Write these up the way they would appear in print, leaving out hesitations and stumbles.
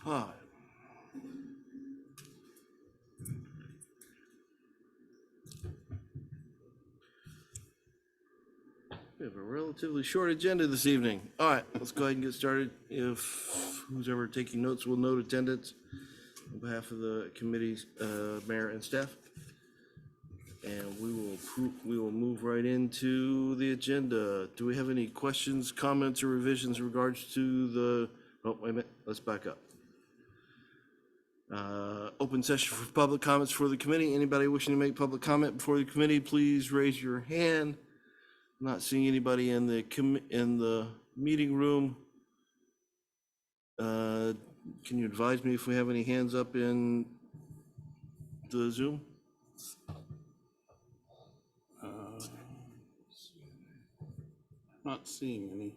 All right. We have a relatively short agenda this evening. All right, let's go ahead and get started. If who's ever taking notes will note attendance on behalf of the committee's mayor and staff. And we will move right into the agenda. Do we have any questions, comments, or revisions in regards to the, oh, wait a minute, let's back up. Open session for public comments for the committee. Anybody wishing to make public comment before the committee, please raise your hand. I'm not seeing anybody in the meeting room. Can you advise me if we have any hands up in the Zoom? Not seeing any.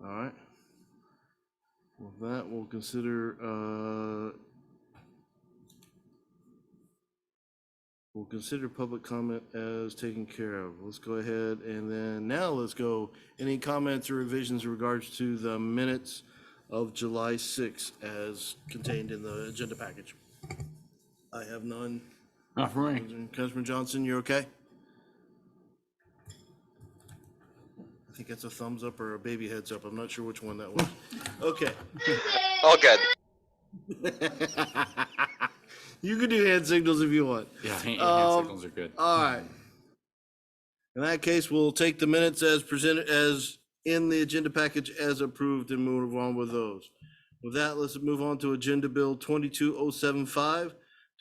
All right. Well, that we'll consider public comment as taken care of. Let's go ahead and then now let's go. Any comments or revisions in regards to the minutes of July 6th as contained in the agenda package? I have none. Not for me. Councilman Johnson, you're okay? I think that's a thumbs up or a baby heads up. I'm not sure which one that was. Okay. All good. You can do hand signals if you want. Yeah, hand signals are good. All right. In that case, we'll take the minutes as presented as in the agenda package as approved and move on with those. With that, let's move on to Agenda Bill 22075,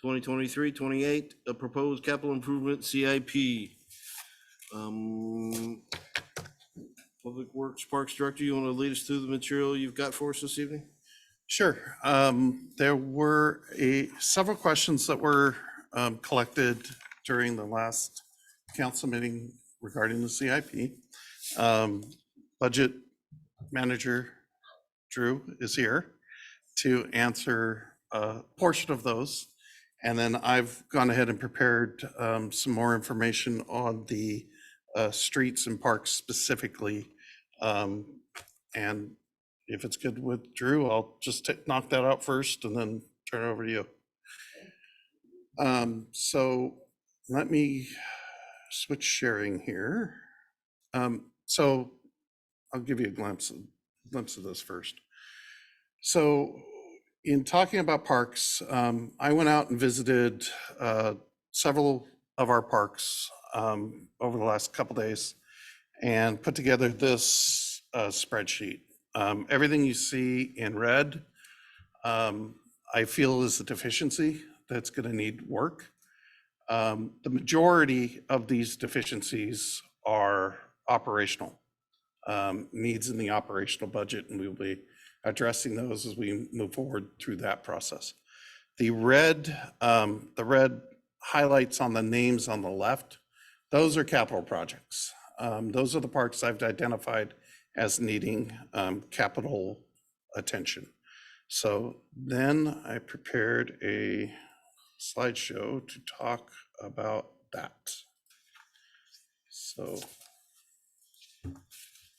2023-28, a proposed capital improvement CIP. Public Works Parks Director, you want to lead us through the material you've got for us this evening? Sure. There were several questions that were collected during the last council meeting regarding the CIP. Budget Manager Drew is here to answer a portion of those. And then I've gone ahead and prepared some more information on the streets and parks specifically. And if it's good with Drew, I'll just knock that out first and then turn it over to you. So let me switch sharing here. So I'll give you a glimpse of this first. So in talking about parks, I went out and visited several of our parks over the last couple days and put together this spreadsheet. Everything you see in red, I feel is a deficiency that's going to need work. The majority of these deficiencies are operational, needs in the operational budget, and we will be addressing those as we move forward through that process. The red highlights on the names on the left, those are capital projects. Those are the parks I've identified as needing capital attention. So then I prepared a slideshow to talk about that. So,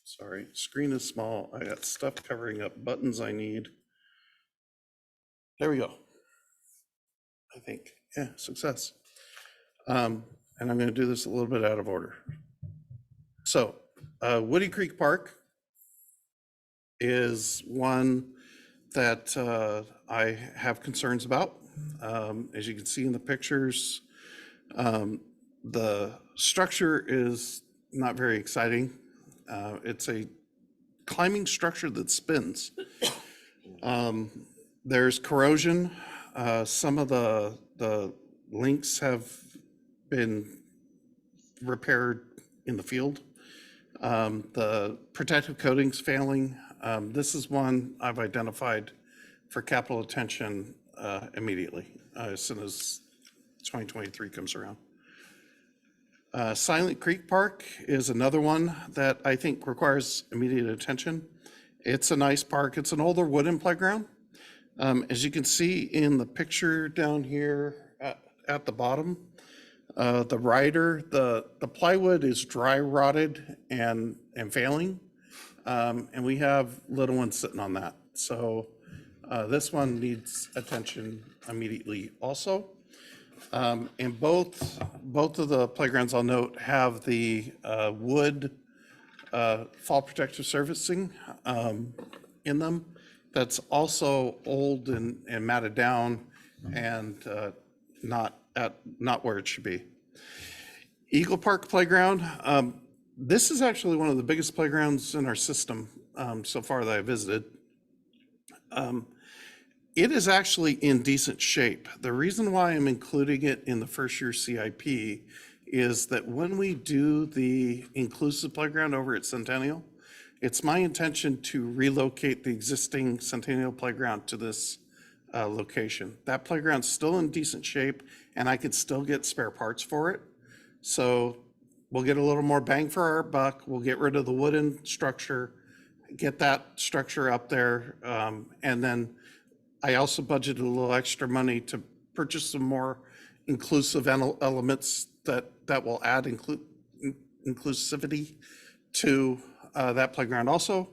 sorry, screen is small. I got stuff covering up buttons I need. There we go. I think, yeah, success. And I'm going to do this a little bit out of order. So, Woody Creek Park is one that I have concerns about. As you can see in the pictures, the structure is not very exciting. It's a climbing structure that spins. There's corrosion. Some of the links have been repaired in the field. The protective coating's failing. This is one I've identified for capital attention immediately as soon as 2023 comes around. Silent Creek Park is another one that I think requires immediate attention. It's a nice park. It's an older wooden playground. As you can see in the picture down here at the bottom, the rider, the plywood is dry rotted and failing. And we have little ones sitting on that. So this one needs attention immediately also. And both of the playgrounds, I'll note, have the wood fall protective surfacing in them. That's also old and matted down and not where it should be. Eagle Park Playground. This is actually one of the biggest playgrounds in our system so far that I visited. It is actually in decent shape. The reason why I'm including it in the first year CIP is that when we do the inclusive playground over at Centennial, it's my intention to relocate the existing Centennial playground to this location. That playground's still in decent shape and I could still get spare parts for it. So we'll get a little more bang for our buck. We'll get rid of the wooden structure, get that structure up there. And then I also budgeted a little extra money to purchase some more inclusive elements that will add inclusivity to that playground also.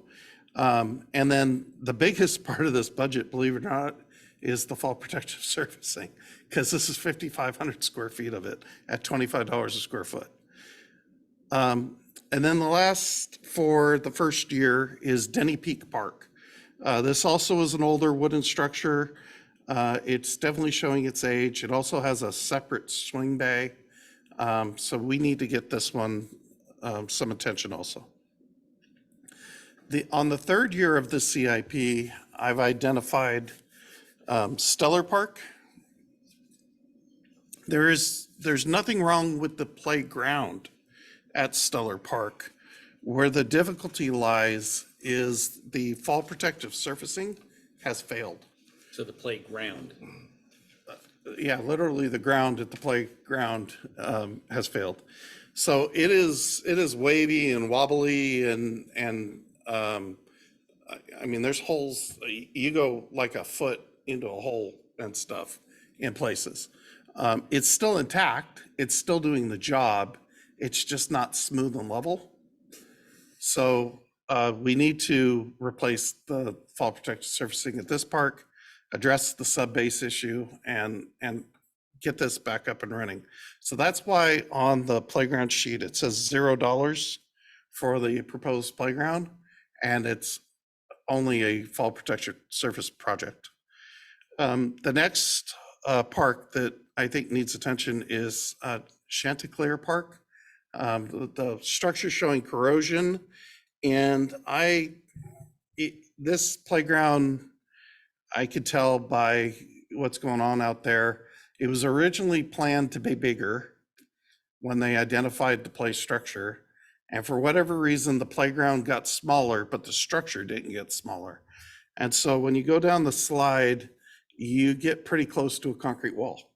And then the biggest part of this budget, believe it or not, is the fall protective surfacing, because this is 5,500 square feet of it at $25 a square foot. And then the last for the first year is Denny Peak Park. This also is an older wooden structure. It's definitely showing its age. It also has a separate swing bay. So we need to get this one some attention also. On the third year of the CIP, I've identified Stellar Park. There's nothing wrong with the playground at Stellar Park. Where the difficulty lies is the fall protective surfacing has failed. So the playground. Yeah, literally the ground at the playground has failed. So it is wavy and wobbly and I mean, there's holes, you go like a foot into a hole and stuff in places. It's still intact, it's still doing the job, it's just not smooth and level. So we need to replace the fall protective surfacing at this park, address the sub-base issue, and get this back up and running. So that's why on the playground sheet, it says $0 for the proposed playground, and it's only a fall protection surface project. The next park that I think needs attention is Chanticleer Park. The structure showing corrosion, and this playground, I could tell by what's going on out there. It was originally planned to be bigger when they identified the play structure. And for whatever reason, the playground got smaller, but the structure didn't get smaller. And so when you go down the slide, you get pretty close to a concrete wall.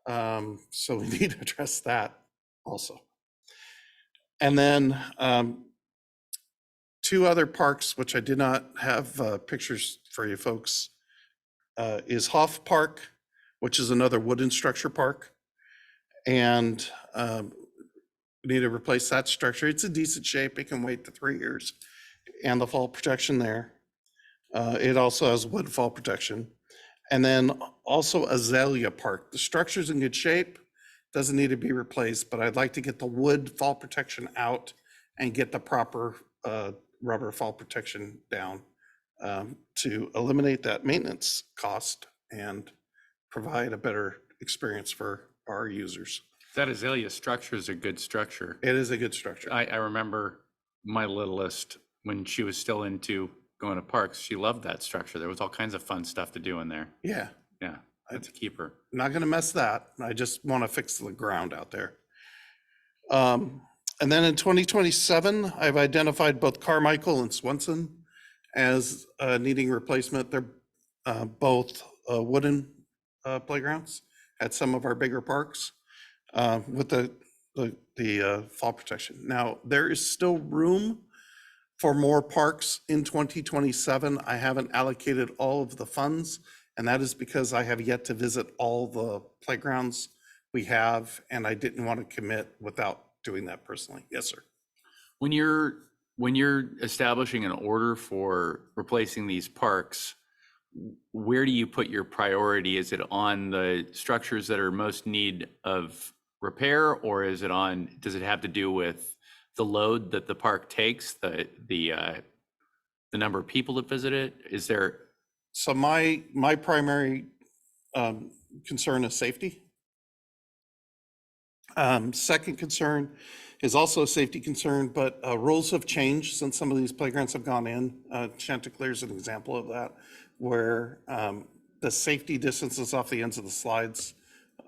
So we need to address that also. And then two other parks, which I did not have pictures for you folks, is Hoff Park, which is another wooden structure park. And we need to replace that structure. It's in decent shape. It can wait to 3 years. And the fall protection there. It also has wood fall protection. And then also Azalea Park. The structure's in good shape, doesn't need to be replaced, but I'd like to get the wood fall protection out and get the proper rubber fall protection down to eliminate that maintenance cost and provide a better experience for our users. That azalea structure is a good structure. It is a good structure. I remember my littlest, when she was still into going to parks, she loved that structure. There was all kinds of fun stuff to do in there. Yeah. Yeah, that's a keeper. Not gonna mess that. I just want to fix the ground out there. And then in 2027, I've identified both Carmichael and Swenson as needing replacement. They're both wooden playgrounds at some of our bigger parks with the fall protection. Now, there is still room for more parks in 2027. I haven't allocated all of the funds, and that is because I have yet to visit all the playgrounds we have, and I didn't want to commit without doing that personally. Yes, sir. When you're establishing an order for replacing these parks, where do you put your priority? Is it on the structures that are most need of repair, or is it on, does it have to do with the load that the park takes, the number of people that visit it? Is there, So my primary concern is safety. Second concern is also a safety concern, but rules have changed since some of these playgrounds have gone in. Chanticleer is an example of that, where the safety distances off the ends of the slides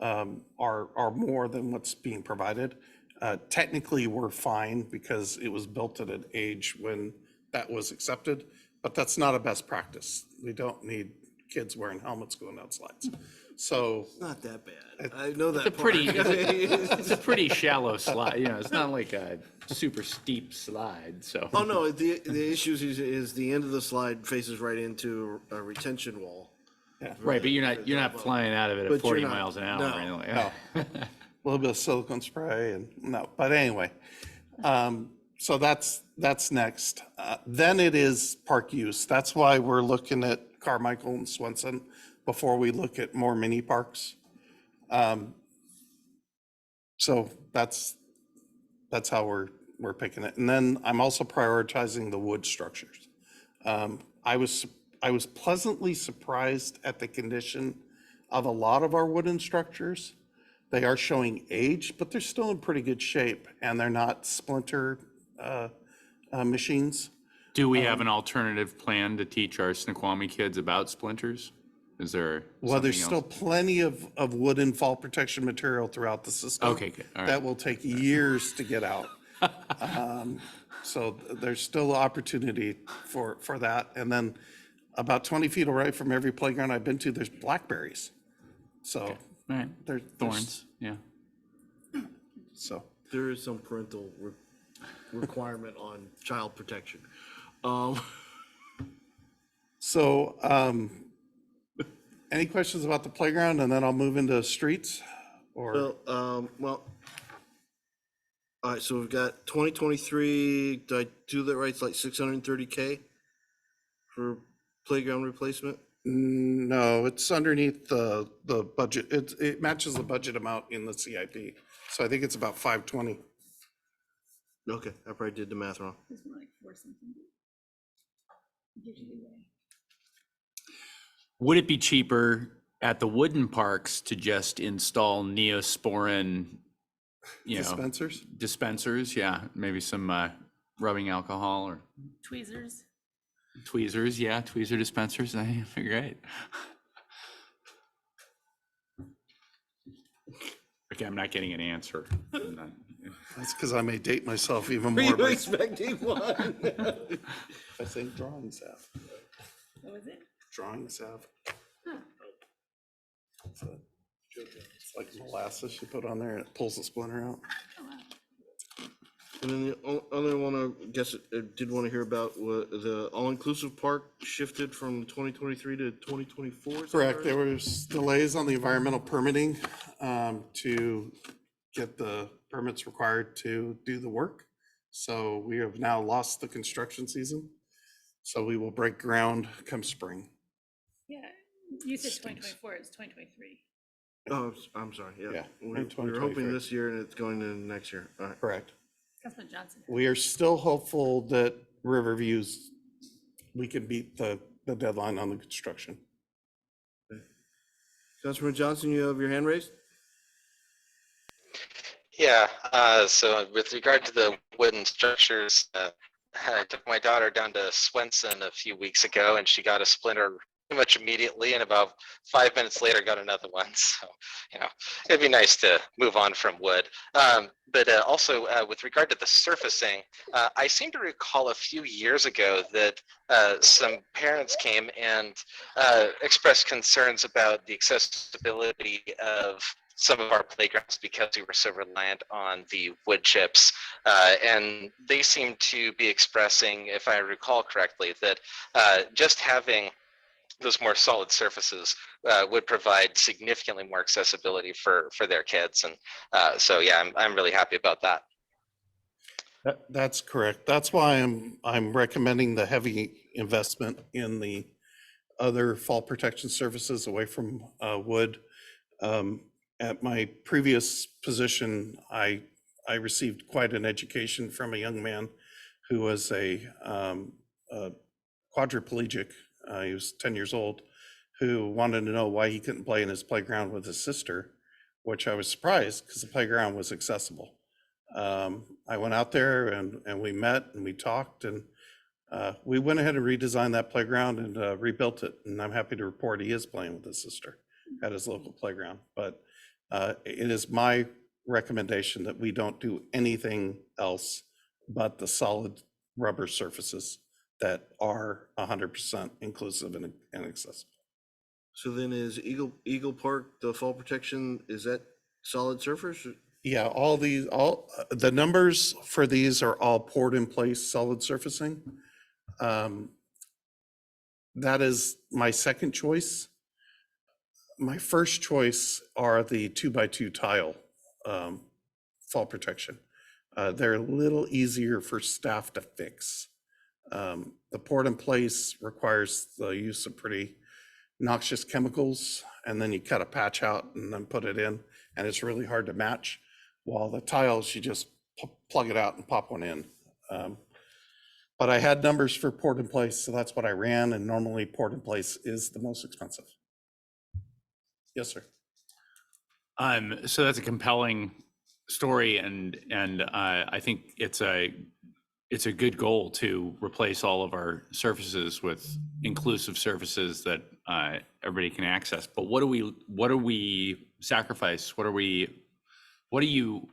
are more than what's being provided. Technically, we're fine because it was built at an age when that was accepted, but that's not a best practice. We don't need kids wearing helmets going down slides. So Not that bad. I know that. it's a pretty, part. it's a pretty shallow slide, you know, it's not like a super steep slide, so. Oh, no, the issue is the end of the slide faces right into a retention wall. Right, but you're not flying out of it But at you're 40 not- miles an hour no, or anything like that. a little bit of silicone spray and no, but anyway. So that's next. Then it is park use. That's why we're looking at Carmichael and Swenson before we look at more mini parks. So that's how we're picking it. And then I'm also prioritizing the wood structures. I was pleasantly surprised at the condition of a lot of our wooden structures. They are showing age, but they're still in pretty good shape, and they're not splinter machines. Do we have an alternative plan to teach our Snoqualmie kids about splinters? Is there Well, there's something still else? plenty of wooden fall protection material throughout the system. Okay, good. All right. That will take years to get out. So there's still opportunity for that. And then about 20 feet away from every playground I've been to, there's blackberries. So All right, there's thorns, yeah. So There is some parental requirement on child protection. any questions about the playground, and then I'll move into streets? Or Well, all right, so we've got 2023, did I do that right? It's like 630K for playground replacement? no, it's underneath the budget. It matches the budget amount in the CIP. So I think it's about 520. Okay, I probably did the math wrong. It's more like 4 something. Gives you leeway. Would it be cheaper at the wooden parks to just install Neosporin, you know, Dispensers? dispensers? Yeah, maybe some rubbing alcohol or Tweezers. tweezers. Yeah, tweezer dispensers. That'd be great. Okay, I'm not getting an answer. I'm not- That's because I may date myself even Were more you by expecting one? I say drawing salve. What was it? Drawing salve. Huh. It's like molasses you put on there and it pulls the splinter out. Oh, wow. And then the other one I guess I did want to hear about the all-inclusive park shifted from 2023 to 2024. is that Correct. right? There was delays on the environmental permitting to get the permits required to do the work. So we have now lost the construction season. So we will break ground come spring. Yeah, you said Stinks. 2024, it's 2023. Oh, I'm sorry, yeah. Yeah, We were 2023. hoping this year and it's going to next year. All right. Correct. Councilman Johnson. We are still hopeful that Riverview's, we can beat the deadline on the construction. Councilman Johnson, you have your hand raised? Yeah, so with regard to the wooden structures, I took my daughter down to Swenson a few weeks ago and she got a splinter pretty much immediately, and about 5 minutes later got another one. So, you know, it'd be nice to move on from wood. But also with regard to the surfacing, I seem to recall a few years ago that some parents came and expressed concerns about the accessibility of some of our playgrounds because we were so reliant on the wood chips. And they seem to be expressing, if I recall correctly, that just having those more solid surfaces would provide significantly more accessibility for their kids. And so, yeah, I'm really happy about that. That's correct. That's why I'm recommending the heavy investment in the other fall protection surfaces away from wood. At my previous position, I received quite an education from a young man who was a quadriplegic. He was 10 years old, who wanted to know why he couldn't play in his playground with his sister, which I was surprised because the playground was accessible. I went out there and we met and we talked, and we went ahead and redesigned that playground and rebuilt it. And I'm happy to report he is playing with his sister at his local playground. But it is my recommendation that we don't do anything else but the solid rubber surfaces that are 100% inclusive and accessible. So then is Eagle Park, the fall protection, is that solid surface? Yeah, all the numbers for these are all poured in place solid surfacing. That is my second choice. My first choice are the 2x2 tile fall protection. They're a little easier for staff to fix. The poured in place requires the use of pretty noxious chemicals, and then you cut a patch out and then put it in, and it's really hard to match. While the tiles, you just plug it out and pop one in. But I had numbers for poured in place, so that's what I ran, and normally poured in place is the most expensive. Yes, sir. So that's a compelling story, and I think it's a good goal to replace all of our surfaces with inclusive surfaces that everybody can access. But what do we sacrifice? What do you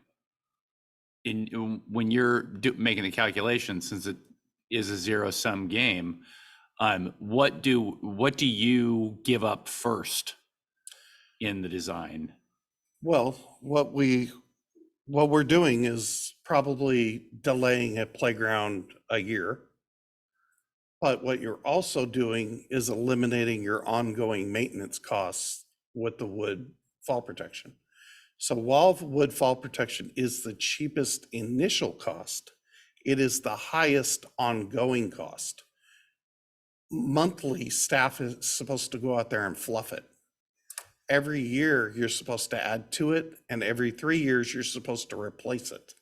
when you're making the calculation, since it is a zero-sum game? What do you give up first in the design? Well, what we're doing is probably delaying a playground a year. But what you're also doing is eliminating your ongoing maintenance costs with the wood fall protection. So while wood fall protection is the cheapest initial cost, it is the highest ongoing cost. Monthly, staff is supposed to go out there and fluff it. Every year, you're supposed to add to it, and every 3 years, you're supposed to replace it.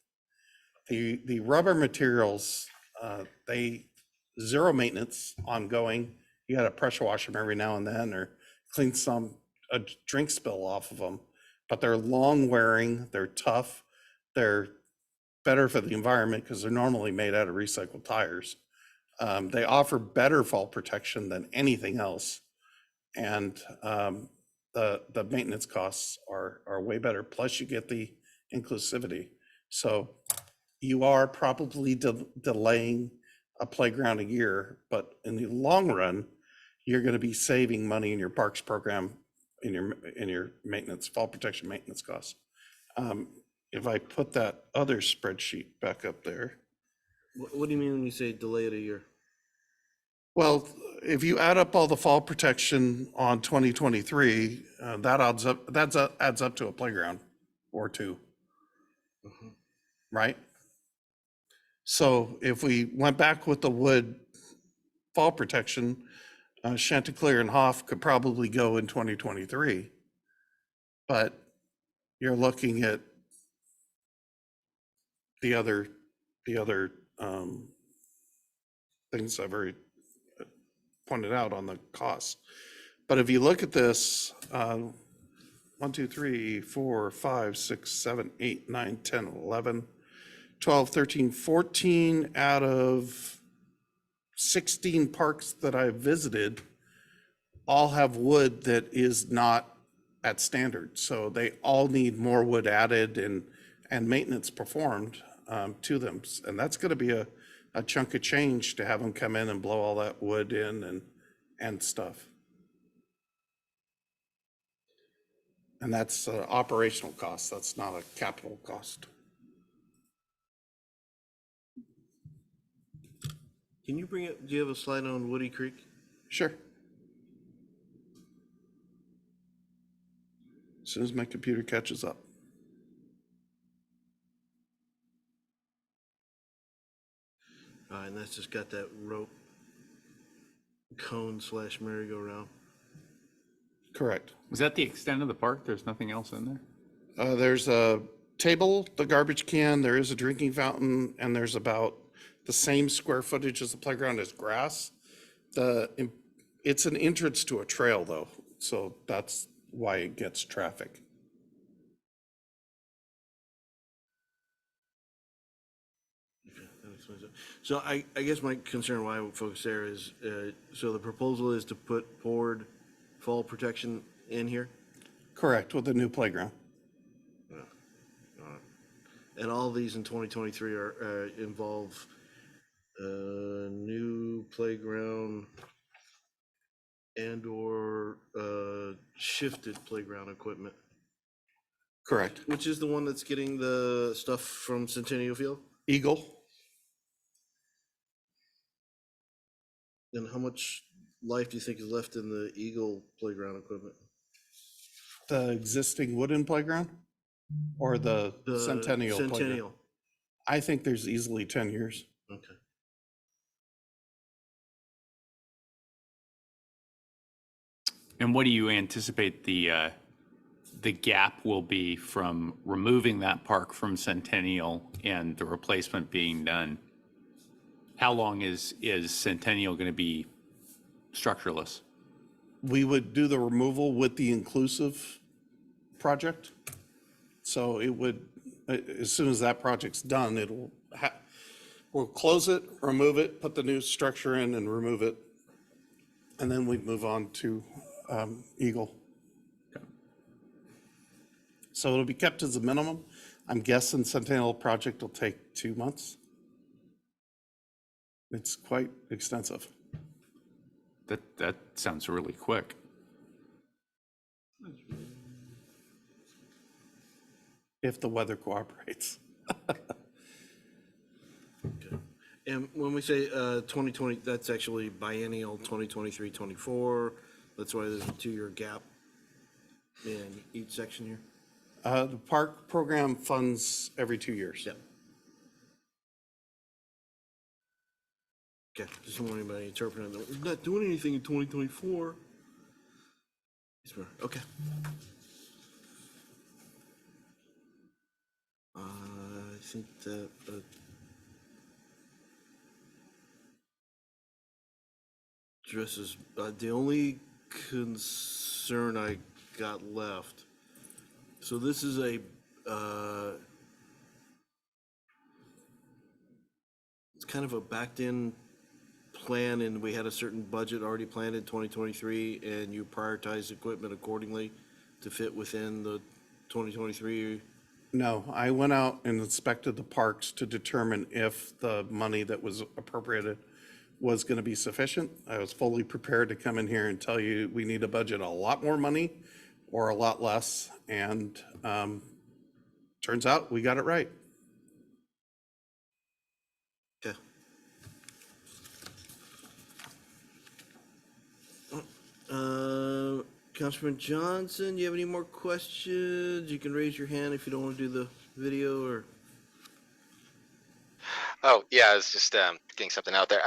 The rubber materials, they zero maintenance ongoing. You got to pressure wash them every now and then, or clean a drink spill off of them. But they're long wearing, they're tough, they're better for the environment because they're normally made out of recycled tires. They offer better fall protection than anything else, and the maintenance costs are way better. Plus, you get the inclusivity. So you are probably delaying a playground a year, but in the long run, you're going to be saving money in your parks program in your maintenance, fall protection maintenance costs. If I put that other spreadsheet back up there. What do you mean when you say delay it a year? Well, if you add up all the fall protection on 2023, that adds up to a playground or two, right? So if we went back with the wood fall protection, Chanticleer and Hoff could probably go in 2023. But you're looking at the other things I've already pointed out on the cost. But if you look at this, 1, 2, 3, 4, 5, 6, 7, 8, 9, 10, 11, 12, 13, 14 out of 16 parks that I've visited all have wood that is not at standard. So they all need more wood added and maintenance performed to them. And that's going to be a chunk of change to have them come in and blow all that wood in and stuff. And that's operational cost. That's not a capital cost. Can you bring up, do you have a slide on Woody Creek? Sure. As soon as my computer catches up. And that's just got that rope cone / merry-go-round. Correct. Was that the extent of the park? There's nothing else in there? There's a table, the garbage can, there is a drinking fountain, and there's about the same square footage as the playground as grass. It's an entrance to a trail though, so that's why it gets traffic. Okay, that explains it. So I guess my concern why I would focus there is, so the proposal is to put poured fall protection in here? Correct, with the new playground. And all these in 2023 are, involve, new playground and or, shifted playground equipment, Correct. which is the one that's getting the stuff from Centennial Field? Eagle, And how much life do you think is left in the Eagle playground equipment? the existing wooden playground, or the The Centennial playground? Centennial, I think there's easily 10 years. okay. And what do you anticipate the gap will be from removing that park from Centennial and the replacement being done? How long is Centennial going to be structureless? We would do the removal with the inclusive project. So it would, as soon as that project's done, we'll close it, remove it, put the new structure in and remove it. And then we'd move on to Eagle. So it'll be kept as a minimum. I'm guessing Centennial project will take 2 months. It's quite extensive. That sounds really quick. If the weather cooperates. Okay. And when we say 2020, that's actually biennial 2023, 24. That's why there's a 2-year gap in each section here. The park program funds every 2 years. Yep. Okay, just don't want anybody interpreting that we're not doing anything in 2024. Okay. I think that addresses the only concern I got left. So this is a it's kind of a backed in plan, and we had a certain budget already planned in 2023, and you prioritize equipment accordingly to fit within the 2023. No, I went out and inspected the parks to determine if the money that was appropriated was going to be sufficient. I was fully prepared to come in here and tell you we need to budget a lot more money or a lot less. And turns out we got it right. Okay. Councilman Johnson, do you have any more questions? You can raise your hand if you don't want to do the video or. Oh, yeah, I was just getting something out there.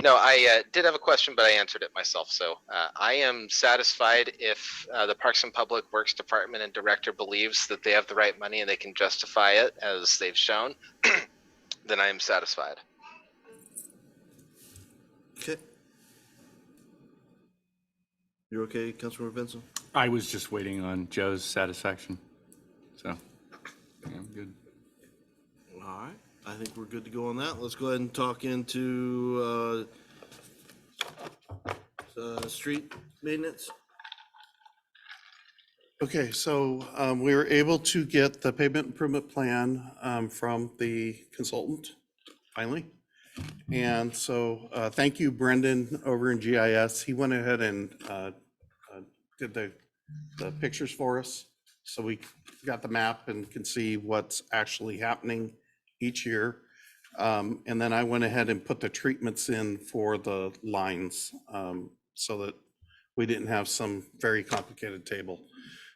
No, I did have a question, but I answered it myself. So I am satisfied if the Parks and Public Works Department and Director believes that they have the right money and they can justify it as they've shown, then I am satisfied. Okay. You're okay, Councilmember Benson? I was just waiting on Joe's satisfaction. So, yeah, I'm good. All right, I think we're good to go on that. Let's go ahead and talk into street maintenance. Okay, so we were able to get the pavement improvement plan from the consultant finally. And so thank you, Brendan, over in GIS. He went ahead and did the pictures for us. So we got the map and can see what's actually happening each year. And then I went ahead and put the treatments in for the lines, so that we didn't have some very complicated table.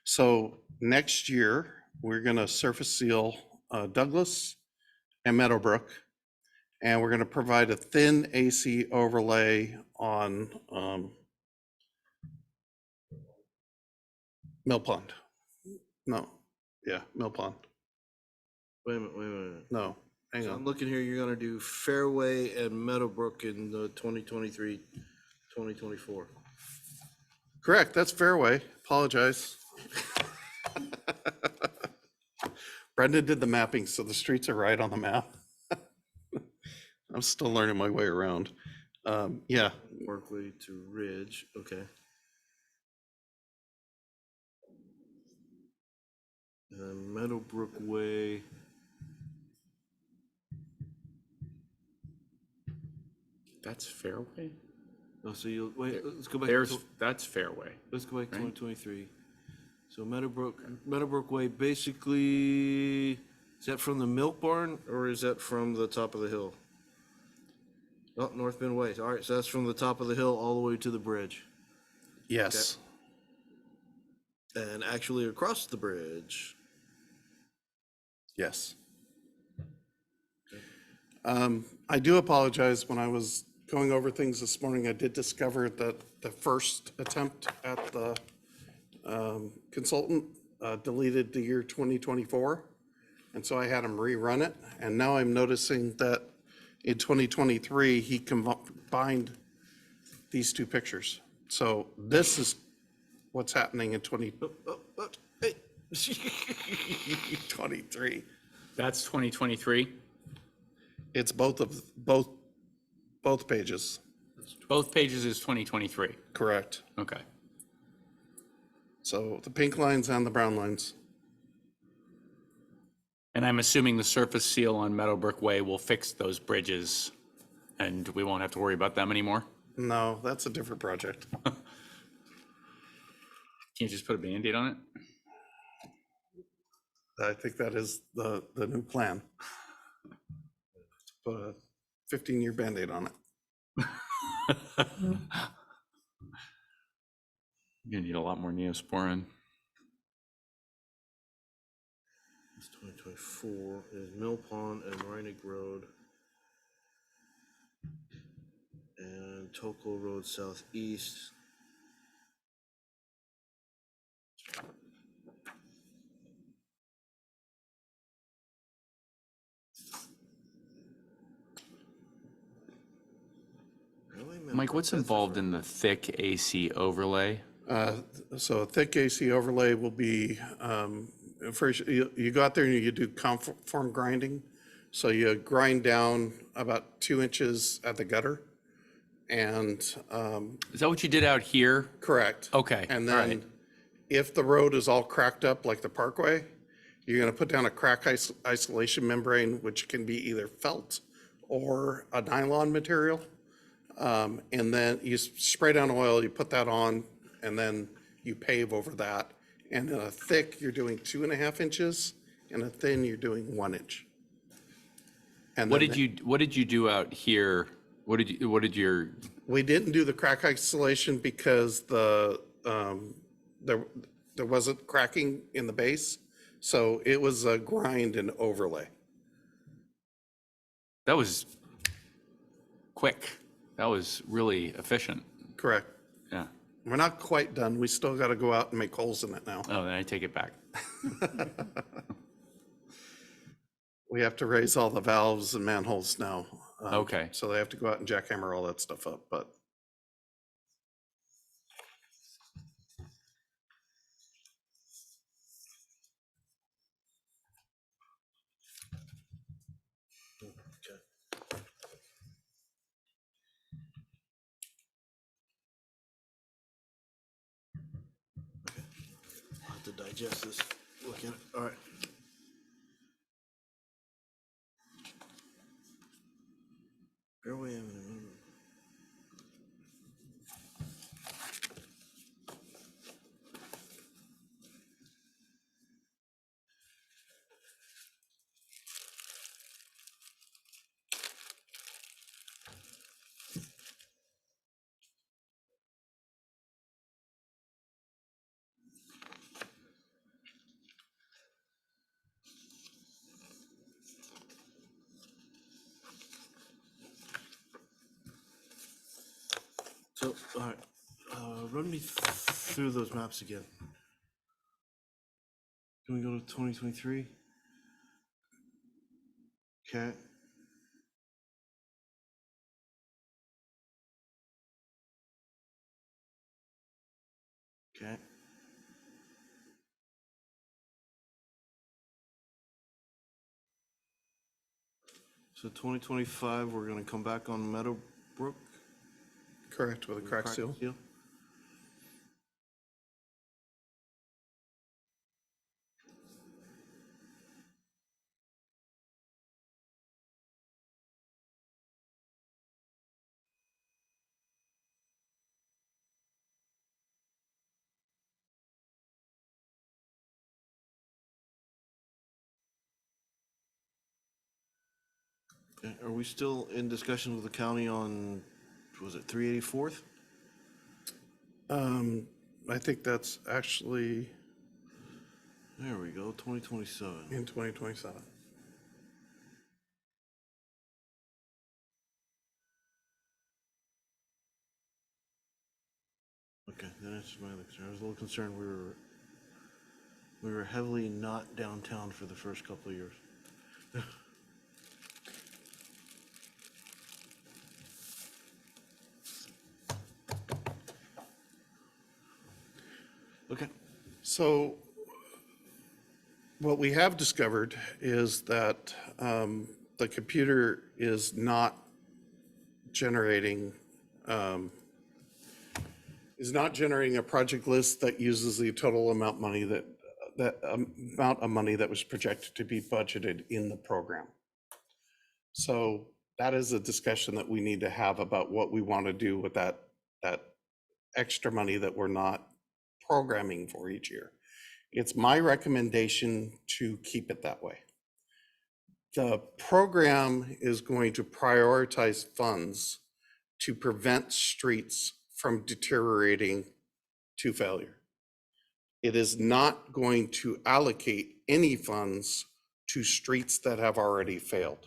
So next year, we're gonna surface seal Douglas and Meadowbrook. And we're gonna provide a thin AC overlay on Mill Pond. No, yeah, Mill Pond. Wait a minute. No, hang So I'm on. looking here, you're gonna do Fairway and Meadowbrook in the 2023, 2024. Correct, that's Fairway. Apologize. Brenda did the mapping, so the streets are right on the map. I'm still learning my way around. Yeah, Parkway to Ridge, okay. And then Meadowbrook Way. That's Fairway? Oh, so you'll, wait, let's go back. That's Fairway. Let's go back to right? 2023. So Meadowbrook Way, basically, is that from the milk barn or is that from the top of the hill? Oh, North Bend Way. All right, so that's from the top of the hill all the way to the bridge. yes. And actually across the bridge. Yes. I do apologize. When I was going over things this morning, I did discover that the first attempt at the consultant deleted the year 2024. And so I had him rerun it. And now I'm noticing that in 2023, he combined these two pictures. So this is what's happening in Hey. 2023. That's 2023? It's both pages. Both pages is 2023. Correct. Okay. So the pink lines and the brown lines. And I'm assuming the surface seal on Meadowbrook Way will fix those bridges and we won't have to worry about them anymore? No, that's a different project. Can you just put a Band-Aid on it? I think that is the new plan. Put a 15-year Band-Aid on it. You're gonna need a lot more Neosporin. It's 2024 is Mill Pond and Reinig Road. And Tokel Road Southeast. Really? Mike, what's That's involved in the thick AC overlay? So a thick AC overlay will be, first, you go out there and you do conform grinding. So you grind down about 2 inches at the gutter. And Is that what you did out here? correct. Okay, And all then right. if the road is all cracked up like the parkway, you're gonna put down a crack isolation membrane, which can be either felt or a nylon material. And then you spray down oil, you put that on, and then you pave over that. And in a thick, you're doing 2.5 inches, and a thin, you're doing 1 inch. And What then did you do out here? What did your, we didn't do the crack isolation because there wasn't cracking in the base. So it was a grind and overlay. that was quick. That was really efficient. Correct. Yeah. We're not quite done. We still got to go out and make holes in it now. Oh, then I take it back. We have to raise all the valves and manholes now. Okay. So they have to go out and jackhammer all that stuff up, but. Okay. I'll have to digest this. Look at it. All right. Fairway Avenue. All right, run me through those maps again. Can we go to 2023? Okay. Okay. So 2025, we're gonna come back on Meadowbrook. Correct, with a crack seal. Okay, are we still in discussion with the county on, was it 384th? I think that's actually There we go, 2027. in 2027. Okay, that answers my other concern. I was a little concerned we were heavily not downtown for the first couple of years. Okay, So what we have discovered is that the computer is not generating a project list that uses the total amount amount of money that was projected to be budgeted in the program. So that is a discussion that we need to have about what we want to do with that extra money that we're not programming for each year. It's my recommendation to keep it that way. The program is going to prioritize funds to prevent streets from deteriorating to failure. It is not going to allocate any funds to streets that have already failed.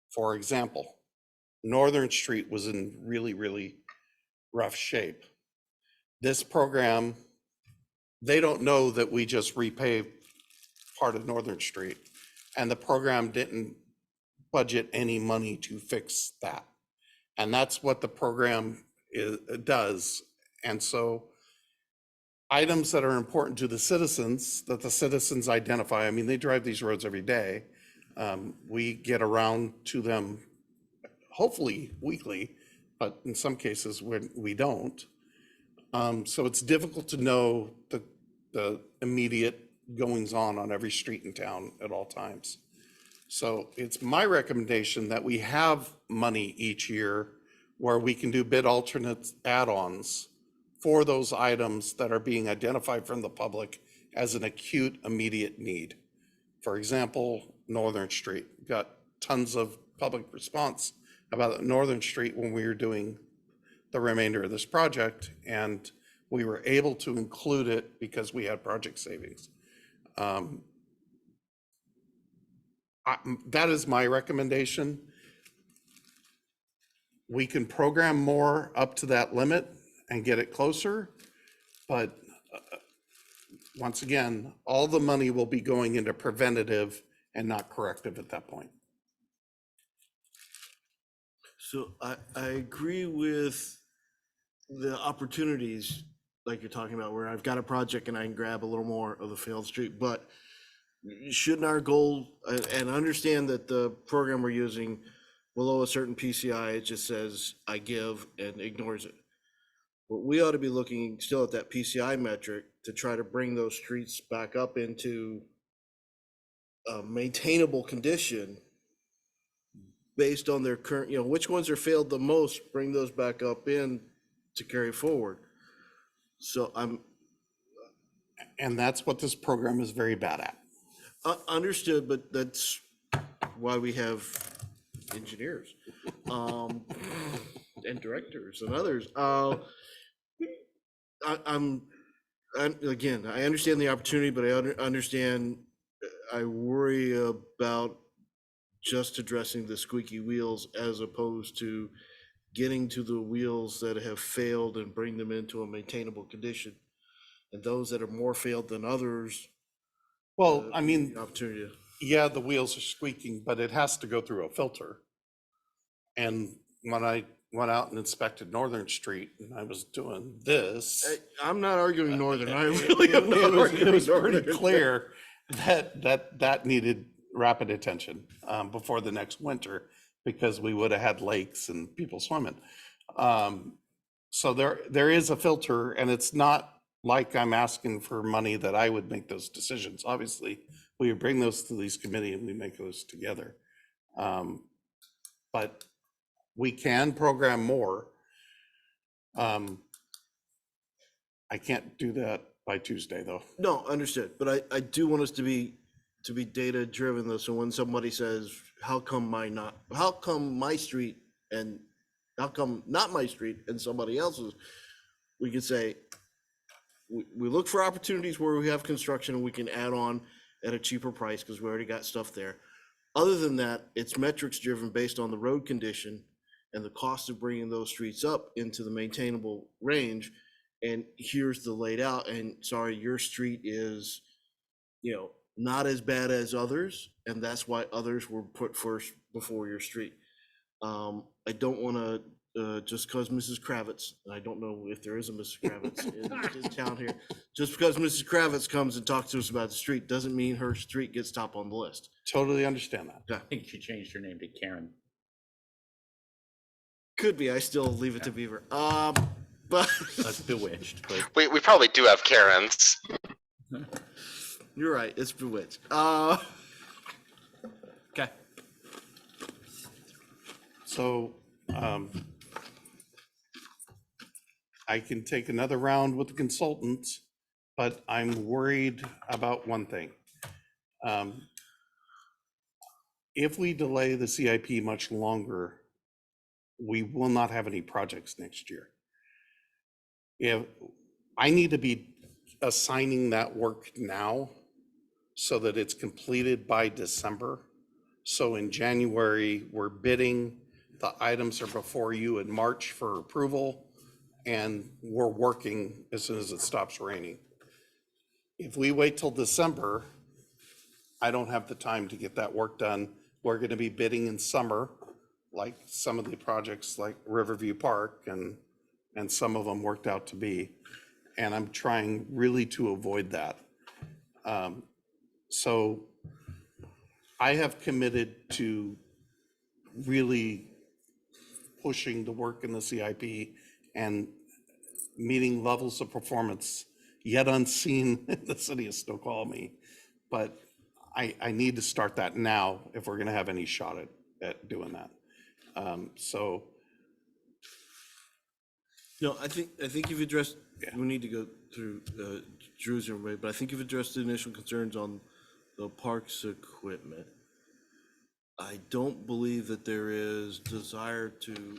For example, Northern Street was in really, really rough shape. This program, they don't know that we just repaved part of Northern Street, and the program didn't budget any money to fix that. And that's what the program does. And so items that are important to the citizens, that the citizens identify, I mean, they drive these roads every day. We get around to them hopefully weekly, but in some cases we don't. So it's difficult to know the immediate goings on every street in town at all times. So it's my recommendation that we have money each year where we can do bid alternate add-ons for those items that are being identified from the public as an acute, immediate need. For example, Northern Street got tons of public response about Northern Street when we were doing the remainder of this project, and we were able to include it because we had project savings. That is my recommendation. We can program more up to that limit and get it closer, but once again, all the money will be going into preventative and not corrective at that point. so I agree with the opportunities like you're talking about, where I've got a project and I can grab a little more of the failed street, but shouldn't our goal, and understand that the program we're using below a certain PCI, it just says I give and ignores it. But we ought to be looking still at that PCI metric to try to bring those streets back up into a maintainable condition based on their current, which ones are failed the most, bring those back up in to carry forward. So And that's what this program is very bad at. Understood, but that's why we have engineers, and directors and others. Again, I understand the opportunity, but I worry about just addressing the squeaky wheels as opposed to getting to the wheels that have failed and bring them into a maintainable condition. And those that are more failed than others. Well, I mean, the opportunity to. yeah, the wheels are squeaking, but it has to go through a filter. And when I went out and inspected Northern Street and I was doing this. I'm not arguing Northern. I it- really am not it was arguing pretty Northern. clear that needed rapid attention before the next winter, because we would have had lakes and people swimming. So there is a filter, and it's not like I'm asking for money that I would make those decisions. Obviously, we would bring those to these committee and we make those together. But we can program more. I can't do that by Tuesday, though. No, understood. But I do want us to be data driven though. So when somebody says, how come my street and how come not my street and somebody else's, we could say, we look for opportunities where we have construction and we can add on at a cheaper price because we already got stuff there. Other than that, it's metrics driven based on the road condition and the cost of bringing those streets up into the maintainable range. And here's the laid out, and sorry, your street is, not as bad as others, and that's why others were put first before your street. I don't want to, just because Mrs. Kravitz, and I don't know if there is a Mrs. Kravitz in town here, just because Mrs. Kravitz comes and talks to us about the street doesn't mean her street gets top on the list. Totally understand that. I think she changed her name to Karen. Could be, I still leave it to Beaver. But That's bewitched, but We probably do have Karens. you're right, it's bewitched. okay. So I can take another round with the consultants, but I'm worried about one thing. If we delay the CIP much longer, we will not have any projects next year. If I need to be assigning that work now so that it's completed by December. So in January, we're bidding, the items are before you in March for approval, and we're working as soon as it stops raining. If we wait till December, I don't have the time to get that work done. We're gonna be bidding in summer, like some of the projects like Riverview Park and some of them worked out to be. And I'm trying really to avoid that. So I have committed to really pushing the work in the CIP and meeting levels of performance yet unseen in the city of Snoqualmie. But I need to start that now if we're gonna have any shot at doing that. So No, I think you've addressed, we need to go through Drew's and everybody, but I think you've addressed the initial concerns on the parks equipment. I don't believe that there is desire to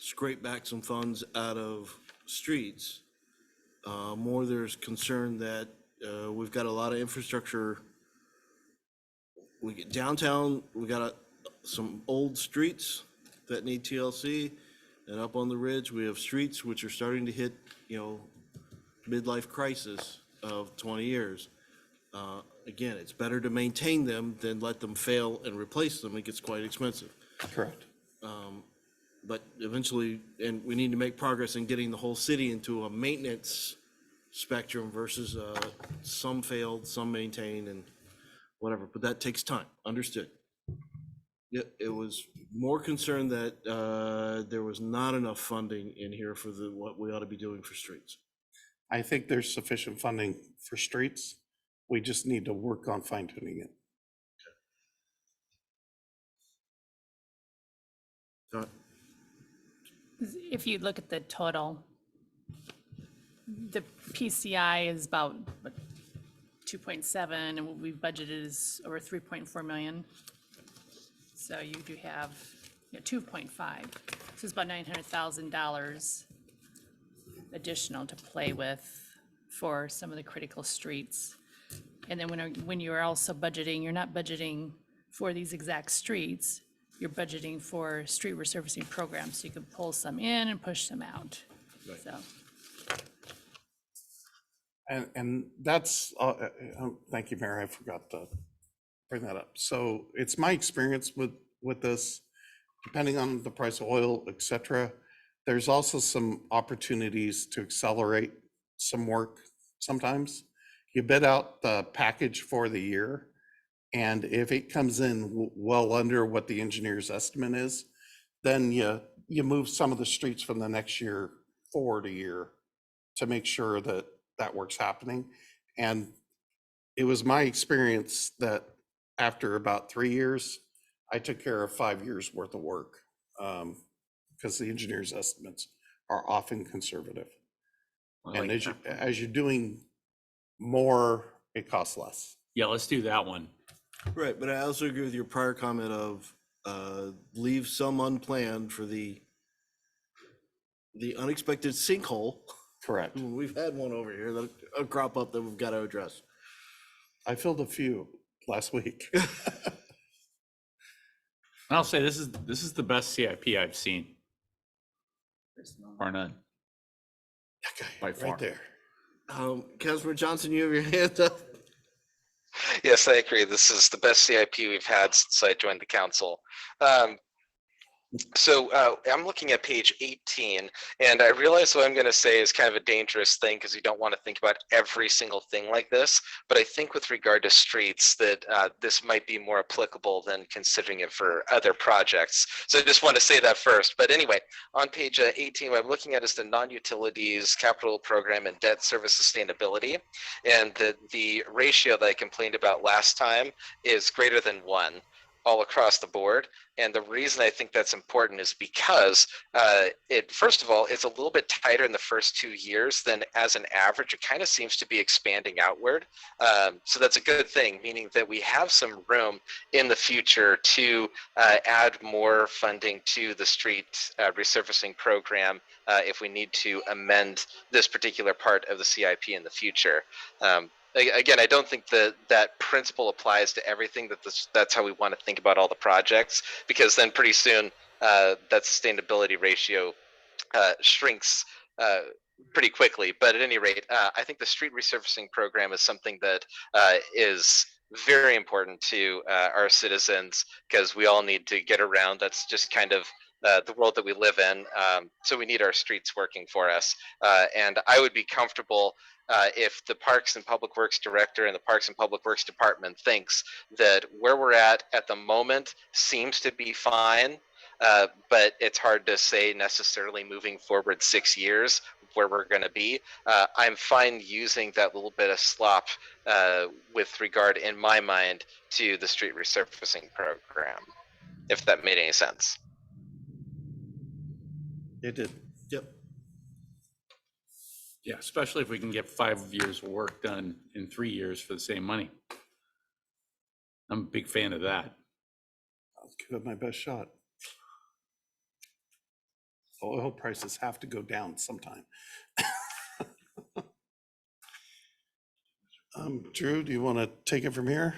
scrape back some funds out of streets. More there's concern that we've got a lot of infrastructure. We get downtown, we got some old streets that need TLC. And up on the ridge, we have streets which are starting to hit, midlife crisis of 20 years. Again, it's better to maintain them than let them fail and replace them. It gets quite expensive. correct. But eventually, and we need to make progress in getting the whole city into a maintenance spectrum versus some failed, some maintained, and whatever. But that takes time. Understood. It was more concerned that there was not enough funding in here for what we ought to be doing for streets. I think there's sufficient funding for streets. We just need to work on fine tuning it. If you look at the total, the PCI is about 2.7, and what we've budgeted is over 3.4 million. So you do have 2.5. So it's about $900,000 additional to play with for some of the critical streets. And then when you're also budgeting, you're not budgeting for these exact streets. you're budgeting for street resurfacing programs, so you can pull some in and push some out. So, And that's, thank you, Mayor, I forgot to bring that up. So it's my experience with this, depending on the price of oil, et cetera, there's also some opportunities to accelerate some work sometimes. You bid out the package for the year, and if it comes in well under what the engineer's estimate is, then you move some of the streets from the next year forward a year to make sure that that work's happening. And it was my experience that after about 3 years, I took care of 5 years worth of work, because the engineer's estimates are often conservative. I And like that. as you're doing more, it costs less. Yeah, let's do that one. Right, but I also agree with your prior comment of leave some unplanned for the unexpected sinkhole. Correct. We've had one over here that'll crop up that we've got to address. I filled a few last week. And I'll say this is the best CIP I've seen. Bar none. Okay, By far. right there. Councilman Johnson, you have your hand up. Yes, I agree. This is the best CIP we've had since I joined the council. So I'm looking at page 18, and I realize what I'm going to say is kind of a dangerous thing because you don't want to think about every single thing like this. But I think with regard to streets that this might be more applicable than considering it for other projects. So I just want to say that first. But anyway, on page 18, what I'm looking at is the non-utilities capital program and debt service sustainability. And the ratio that I complained about last time is greater than 1 all across the board. And the reason I think that's important is because first of all, it's a little bit tighter in the first 2 years than as an average. It kind of seems to be expanding outward. So that's a good thing, meaning that we have some room in the future to add more funding to the street resurfacing program if we need to amend this particular part of the CIP in the future. Again, I don't think that principle applies to everything. That's how we want to think about all the projects, because then pretty soon that sustainability ratio shrinks pretty quickly. But at any rate, I think the street resurfacing program is something that is very important to our citizens, because we all need to get around. That's just kind of the world that we live in. So we need our streets working for us. And I would be comfortable if the Parks and Public Works Director and the Parks and Public Works Department thinks that where we're at the moment seems to be fine, but it's hard to say necessarily moving forward 6 years where we're going to be. I'm fine using that little bit of slop with regard, in my mind, to the street resurfacing program, if that made any sense. It did. Yep. Yeah, especially if we can get 5 years of work done in 3 years for the same money. I'm a big fan of that. I'll give it my best shot. Oil prices have to go down sometime. Drew, do you want to take it from here?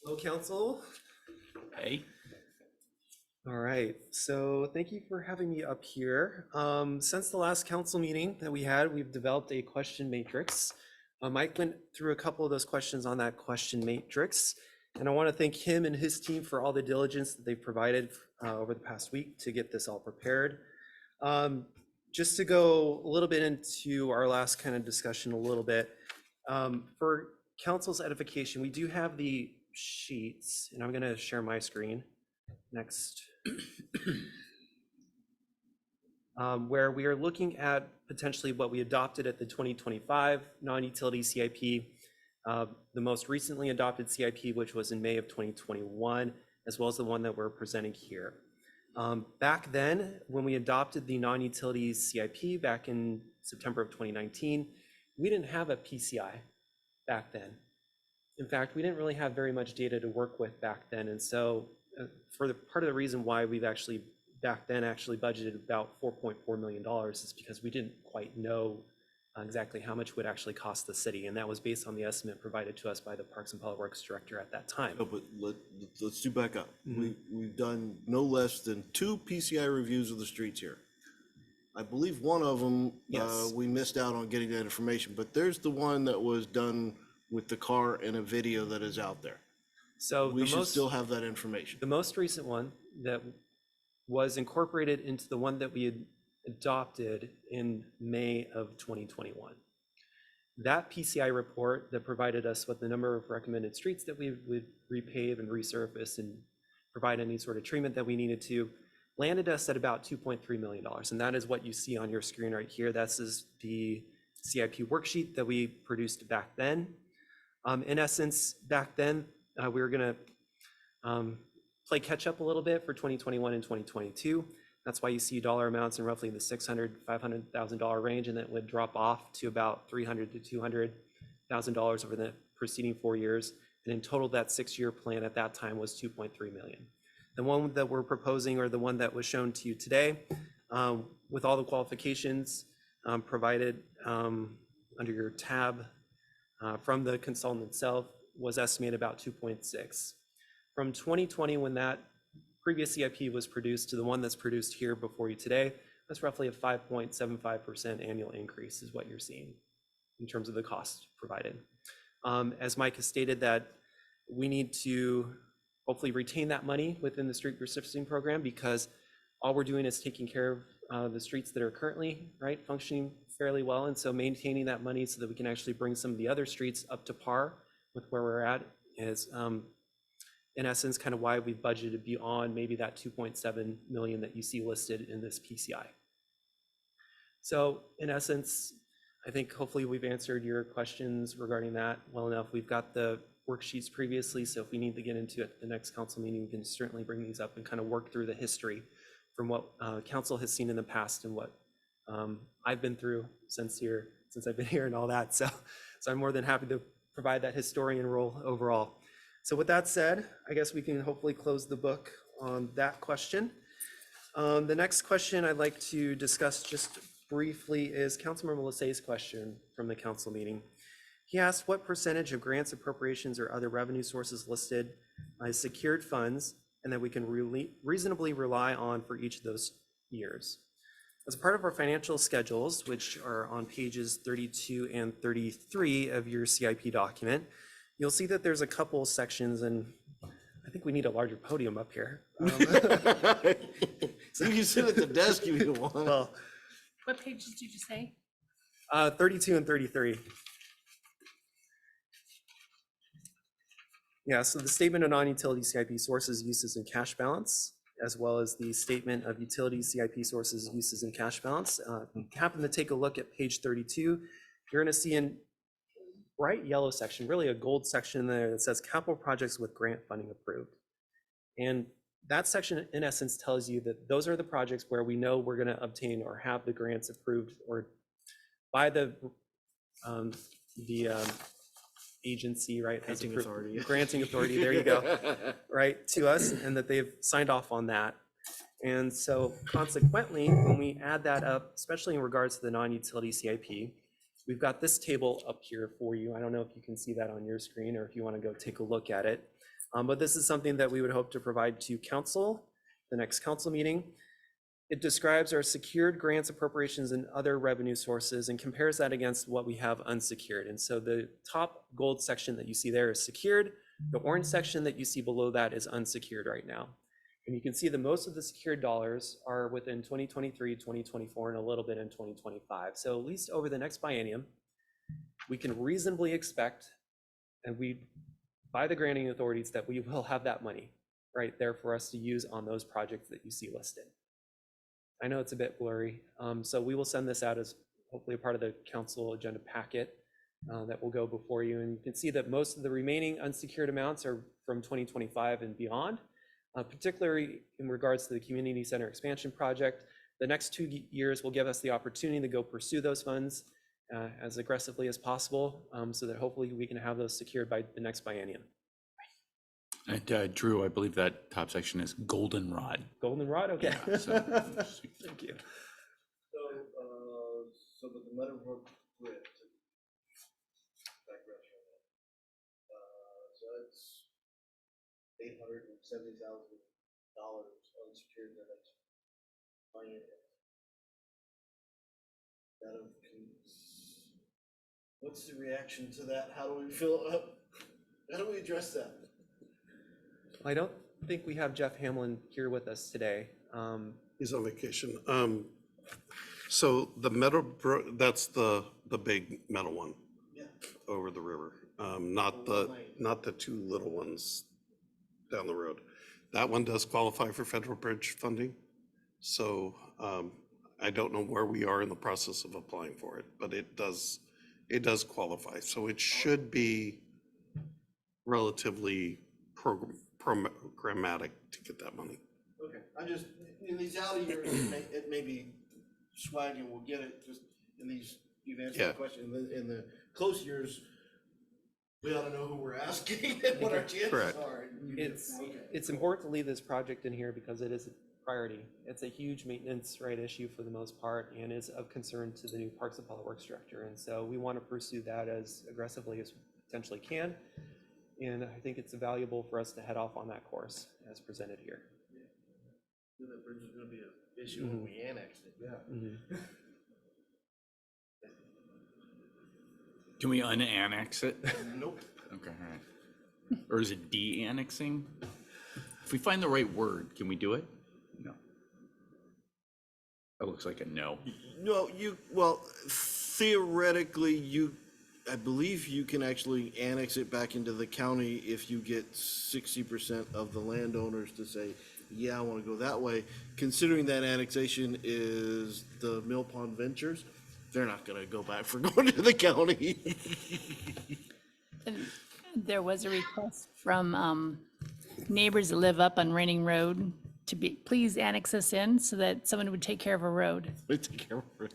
Hello, council. Hey, All right, so thank you for having me up here. Since the last council meeting that we had, we've developed a question matrix. Mike went through a couple of those questions on that question matrix, and I want to thank him and his team for all the diligence that they've provided over the past week to get this all prepared. Just to go a little bit into our last kind of discussion a little bit, for council's edification, we do have the sheets, and I'm going to share my screen next, where we are looking at potentially what we adopted at the 2025 non-utility CIP, the most recently adopted CIP, which was in May of 2021, as well as the one that we're presenting here. Back then, when we adopted the non-utility CIP back in September of 2019, we didn't have a PCI back then. In fact, we didn't really have very much data to work with back then. And so for the part of the reason why we've actually back then actually budgeted about $4.4 million is because we didn't quite know exactly how much would actually cost the city. And that was based on the estimate provided to us by the Parks and Public Works Director at that time. Oh, but let's do back up. Mhm. We've done no less than 2 PCI reviews of the streets here. I believe one of them, Yes. we missed out on getting that information, but there's the one that was done with the car and a video that is out there. So We should still have that information. the most recent one that was incorporated into the one that we had adopted in May of 2021. That PCI report that provided us with the number of recommended streets that we would repave and resurface and provide any sort of treatment that we needed to, landed us at about $2.3 million. And that is what you see on your screen right here. This is the CIP worksheet that we produced back then. In essence, back then, we were gonna play catch up a little bit for 2021 and 2022. That's why you see dollar amounts in roughly the $600,000, $500,000 range, and then it would drop off to about $300,000 to $200,000 over the preceding 4 years. And in total, that 6-year plan at that time was $2.3 million. The one that we're proposing, or the one that was shown to you today, with all the qualifications provided under your tab from the consultant itself, was estimated about 2.6. From 2020, when that previous CIP was produced, to the one that's produced here before you today, that's roughly a 5.75% annual increase is what you're seeing in terms of the cost provided. As Mike has stated, that we need to hopefully retain that money within the street resurfacing program, because all we're doing is taking care of the streets that are currently functioning fairly well. And so maintaining that money so that we can actually bring some of the other streets up to par with where we're at is in essence kind of why we budgeted beyond maybe that 2.7 million that you see listed in this PCI. So in essence, I think hopefully we've answered your questions regarding that well enough. We've got the worksheets previously, so if we need to get into it at the next council meeting, we can certainly bring these up and kind of work through the history from what council has seen in the past and what I've been through since I've been here and all that. So I'm more than happy to provide that historian role overall. So with that said, I guess we can hopefully close the book on that question. The next question I'd like to discuss just briefly is Councilmember Lasay's question from the council meeting. He asked what percentage of grants, appropriations, or other revenue sources listed as secured funds and that we can reasonably rely on for each of those years. As part of our financial schedules, which are on pages 32 and 33 of your CIP document, you'll see that there's a couple sections, and I think we need a larger podium up here. So you can sit at the desk if you want. Well, What pages did you say? 32 and 33. Yeah, so the statement of non-utility CIP sources, uses, and cash balance, as well as the statement of utility CIP sources, uses, and cash balance. Happen to take a look at page 32. You're going to see in bright yellow section, really a gold section there that says capital projects with grant funding approved. And that section in essence tells you that those are the projects where we know we're going to obtain or have the grants approved or by the agency, right? Granting authority, there you go, right, to us, and that they've signed off on that. And so consequently, when we add that up, especially in regards to the non-utility CIP, we've got this table up here for you. I don't know if you can see that on your screen or if you want to go take a look at it. But this is something that we would hope to provide to council, the next council meeting. It describes our secured grants, appropriations, and other revenue sources and compares that against what we have unsecured. And so the top gold section that you see there is secured. The orange section that you see below that is unsecured right now. And you can see that most of the secured dollars are within 2023, 2024, and a little bit in 2025. So at least over the next biennium, we can reasonably expect, and by the granting authorities, that we will have that money right there for us to use on those projects that you see listed. I know it's a bit blurry, so we will send this out as hopefully a part of the council agenda packet that will go before you. And you can see that most of the remaining unsecured amounts are from 2025 and beyond, particularly in regards to the community center expansion project. The next 2 years will give us the opportunity to go pursue those funds as aggressively as possible, so that hopefully we can have those secured by the next biennium. And Drew, I believe that top section is goldenrod. Goldenrod, okay. Yeah, so- Thank you. So So with the Meadowbrook Bridge, background on that, so that's $870,000 unsecured the next 5 years. What's the reaction to that? How do we feel? How do we address that? I don't think we have Jeff Hamlin here with us today. He's on vacation. So the Meadowbrook, that's the big metal one Yeah. over the river. Not the two little ones down the road. That one does qualify for federal bridge funding. So I don't know where we are in the process of applying for it, but it does qualify. So it should be relatively programmatic to get that money. Okay, I just, in these outer years, it may be swag and we'll get it, just in these, you've answered Yeah. the question, in the close years, we ought to know who we're asking and what our chances Correct. are. It's important to leave this project in here because it is a priority. It's a huge maintenance right issue for the most part and is of concern to the new Parks and Public Works Director. And so we want to pursue that as aggressively as we potentially can. And I think it's valuable for us to head off on that course as presented here. That bridge is gonna be an issue when we annex it. Yeah. Can we unannex it? Nope. Okay, all right. Or is it de-annexing? If we find the right word, can we do it? No. That looks like a no. No, well, theoretically, I believe you can actually annex it back into the county if you get 60% of the landowners to say, yeah, I want to go that way. Considering that annexation is the Mill Pond Ventures, they're not going to go back for going to the county. And there was a request from neighbors that live up on Raining Road to please annex us in so that someone would take care of a road. They take care of it.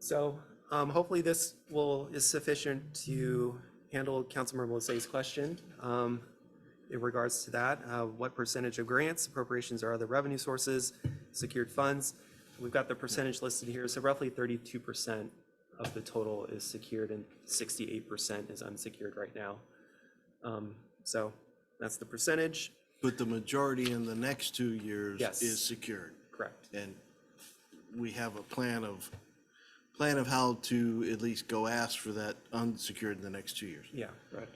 So hopefully this is sufficient to handle Councilmember Lasay's question in regards to that. What percentage of grants, appropriations or other revenue sources, secured funds? We've got the percentage listed here. So roughly 32% of the total is secured and 68% is unsecured right now. So that's the percentage. But the majority in the next 2 years Yes. is secured. Correct. And we have a plan of how to at least go ask for that unsecured in the next 2 years. Yeah. Right.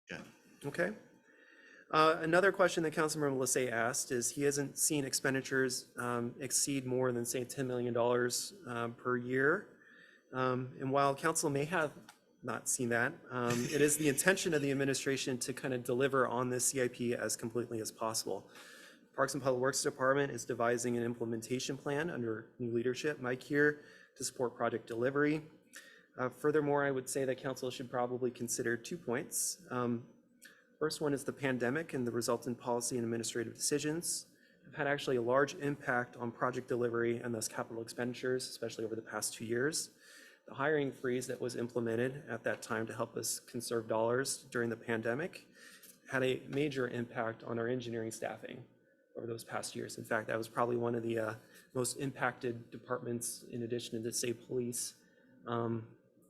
Yeah. Okay. Another question that Councilmember Lasay asked is he hasn't seen expenditures exceed more than, say, $10 million per year. And while council may have not seen that, it is the intention of the administration to kind of deliver on this CIP as completely as possible. Parks and Public Works Department is devising an implementation plan under new leadership, Mike here, to support project delivery. Furthermore, I would say that council should probably consider 2 points. First one is the pandemic and the resultant policy and administrative decisions have had actually a large impact on project delivery and thus capital expenditures, especially over the past 2 years. The hiring freeze that was implemented at that time to help us conserve dollars during the pandemic had a major impact on our engineering staffing over those past years. In fact, that was probably one of the most impacted departments in addition to the state police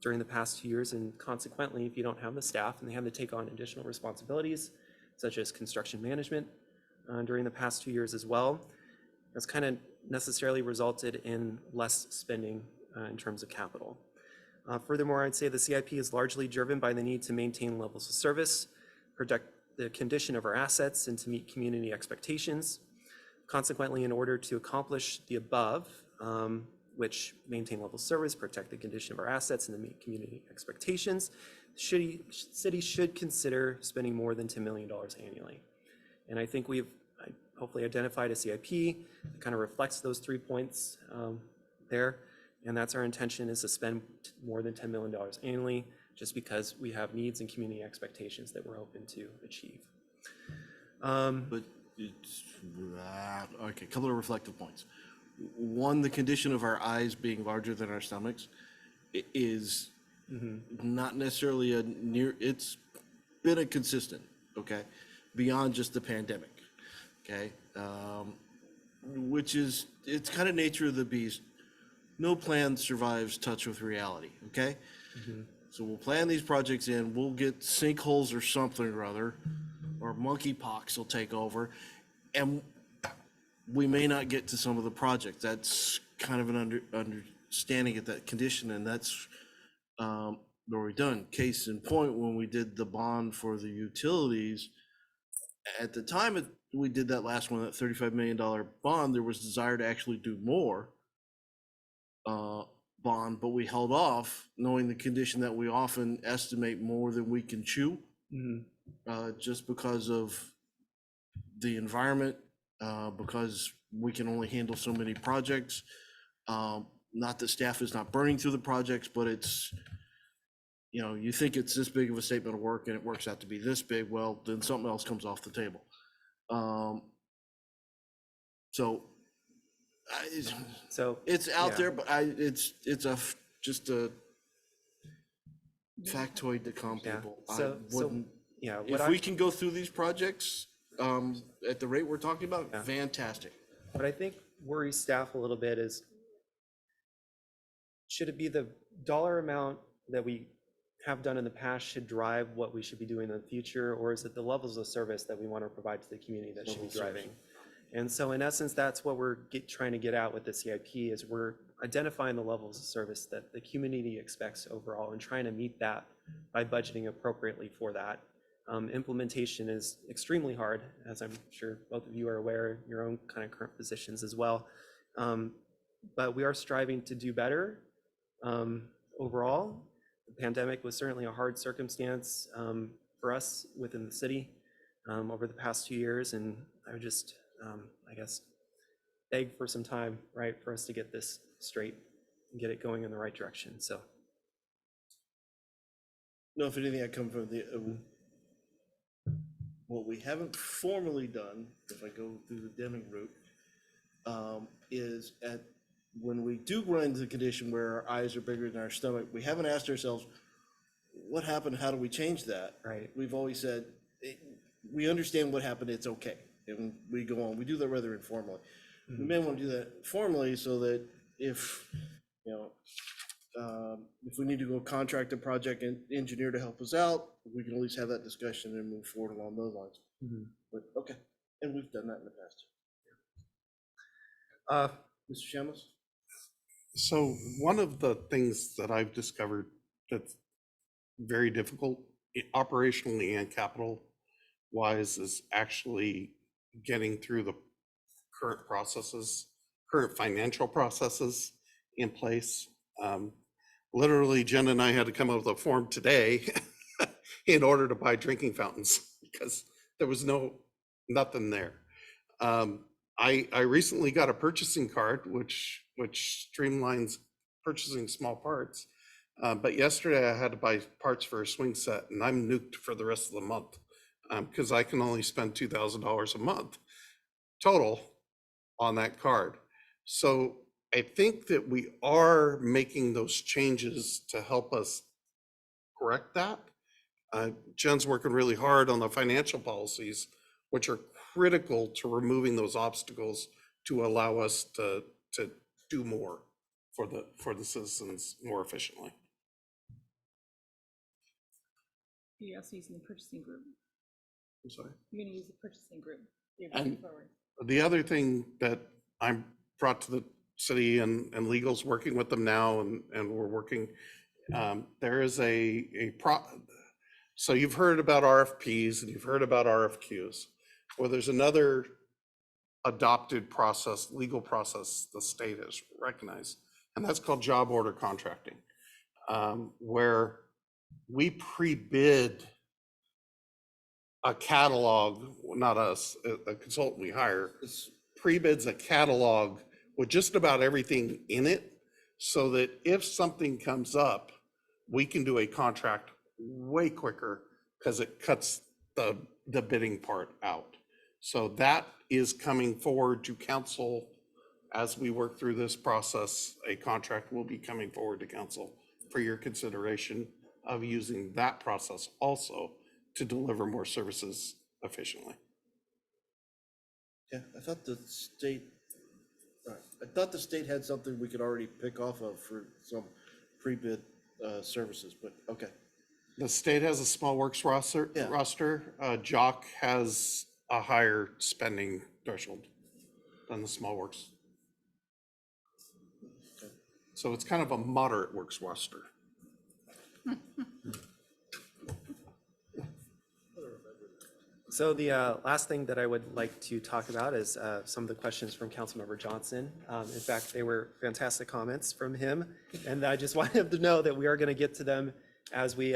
during the past 2 years. And consequently, if you don't have the staff and they have to take on additional responsibilities, such as construction management during the past 2 years as well, that's kind of necessarily resulted in less spending in terms of capital. Furthermore, I'd say the CIP is largely driven by the need to maintain levels of service, protect the condition of our assets, and to meet community expectations. Consequently, in order to accomplish the above, which maintain level of service, protect the condition of our assets, and to meet community expectations, cities should consider spending more than $10 million annually. And I think we've hopefully identified a CIP that kind of reflects those 3 points there. And that's our intention, is to spend more than $10 million annually, just because we have needs and community expectations that we're hoping to achieve. But it's, okay, a couple of reflective points. One, the condition of our eyes being larger than our stomachs is not necessarily it's been a consistent, okay, beyond just the pandemic, okay? which is, it's kind of nature of the beast. No plan survives touch with reality, okay? So we'll plan these projects in, we'll get sinkholes or something or other, or monkeypox will take over, and we may not get to some of the projects. That's kind of an understanding of that condition, and that's where we're done. Case in point, when we did the bond for the utilities, at the time we did that last one, that $35 million bond, there was desire to actually do more bond, but we held off, knowing the condition that we often estimate more than we can chew, just because of the environment, because we can only handle so many projects. Not that staff is not burning through the projects, but it's, you know, you think it's this big of a statement of work and it works out to be this big, well, then something else comes off the table. So it's out there, but it's just a factoid to calm people. I wouldn't, if we can go through these projects at the rate we're talking about, fantastic. What I think worries staff a little bit is, should it be the dollar amount that we have done in the past should drive what we should be doing in the future, or is it the levels of service that we want to provide to the community that should be driving? And so in essence, that's what we're trying to get out with the CIP, is we're identifying the levels of service that the community expects overall and trying to meet that by budgeting appropriately for that. Implementation is extremely hard, as I'm sure both of you are aware, your own kind of current positions as well. But we are striving to do better overall. The pandemic was certainly a hard circumstance for us within the city over the past 2 years, and I would just, I guess, beg for some time, right, for us to get this straight and get it going in the right direction. So, No, if anything, I come from the what we haven't formally done, if I go through the Deming route, is when we do run into the condition where our eyes are bigger than our stomach, we haven't asked ourselves, what happened? How do we change that? right. We've always said, we understand what happened, it's okay. And we go on. We do that rather informally. We may want to do that formally so that if, you know, if we need to go contract a project and engineer to help us out, we can at least have that discussion and move forward along those lines. But okay, and we've done that in the past. Mr. Shamus? So one of the things that I've discovered that's very difficult operationally and capital wise is actually getting through the current processes, current financial processes in place. Literally, Jen and I had to come up with a form today in order to buy drinking fountains because there was nothing there. I recently got a purchasing card, which streamlines purchasing small parts. But yesterday I had to buy parts for a swing set, and I'm nuked for the rest of the month because I can only spend $2,000 a month total on that card. So I think that we are making those changes to help us correct that. Jen's working really hard on the financial policies, which are critical to removing those obstacles to allow us to do more for the citizens more efficiently. You're also using the purchasing group. I'm sorry. You're gonna use the purchasing group. You're And going forward. the other thing that I'm brought to the city and legal's working with them now, and we're working, there is so you've heard about RFPs and you've heard about RFQs. Well, there's another adopted process, legal process the state has recognized, and that's called job order contracting, where we pre-bid a catalog, not us, a consultant we hire, pre-bids a catalog with just about everything in it, so that if something comes up, we can do a contract way quicker because it cuts the bidding part out. So that is coming forward to council as we work through this process. A contract will be coming forward to council for your consideration of using that process also to deliver more services efficiently. Yeah, I thought the state Right. I thought the state had something we could already pick off of for some pre-bid services, but okay. The state has a small works Yeah. roster. Jock has a higher spending threshold than the small works. So it's kind of a moderate works roster. So the last thing that I would like to talk about is some of the questions from Councilmember Johnson. In fact, they were fantastic comments from him, and I just want him to know that we are going to get to them as we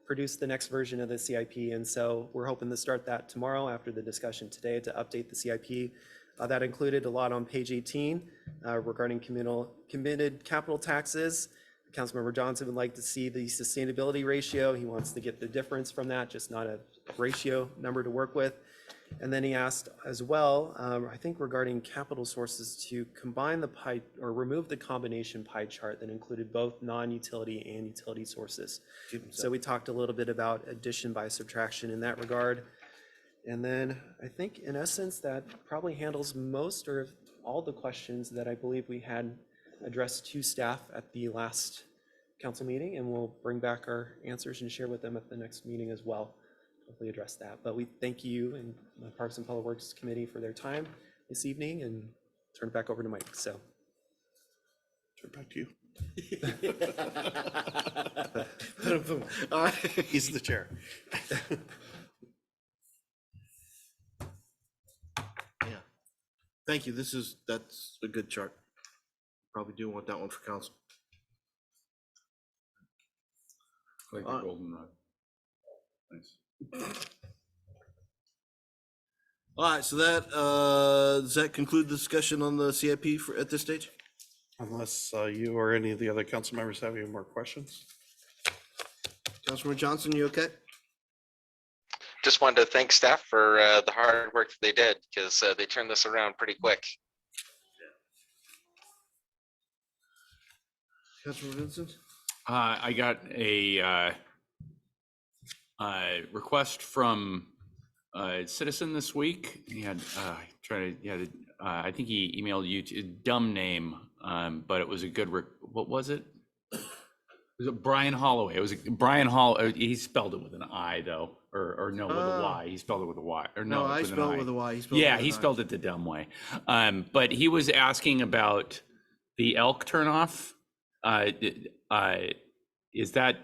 produce the next version of the CIP. And so we're hoping to start that tomorrow after the discussion today to update the CIP. That included a lot on page 18 regarding committed capital taxes. Councilmember Johnson would like to see the sustainability ratio. He wants to get the difference from that, just not a ratio number to work with. And then he asked as well, I think regarding capital sources, to combine the pie or remove the combination pie chart that included both non-utility and utility sources. So we talked a little bit about addition by subtraction in that regard. And then I think in essence that probably handles most or all the questions that I believe we had addressed to staff at the last council meeting, and we'll bring back our answers and share with them at the next meeting as well. Hopefully address that. But we thank you and the Parks and Public Works Committee for their time this evening, and turn it back over to Mike. So Turn back to you. All right. He's the chair. Yeah. Thank you. That's a good chart. Probably do want that one for council. Like the goldenrod. Nice. All right, so that, does that conclude the discussion on the CIP at this stage? Unless you or any of the other council members have any more questions. Councilman Johnson, you okay? Just wanted to thank staff for the hard work that they did, because they turned this around pretty quick. Councilman Vincent? I got a request from a citizen this week. He had I think he emailed you to dumb name, but it was a good. What was it? Was it Brian Holloway? It was Brian Hall. He spelled it with an I though, or no, with a Y. He spelled it with a Y. Or no, I with an spelled I. it with a Y. Yeah, he spelled it the dumb way. But he was asking about the elk turnoff. Is that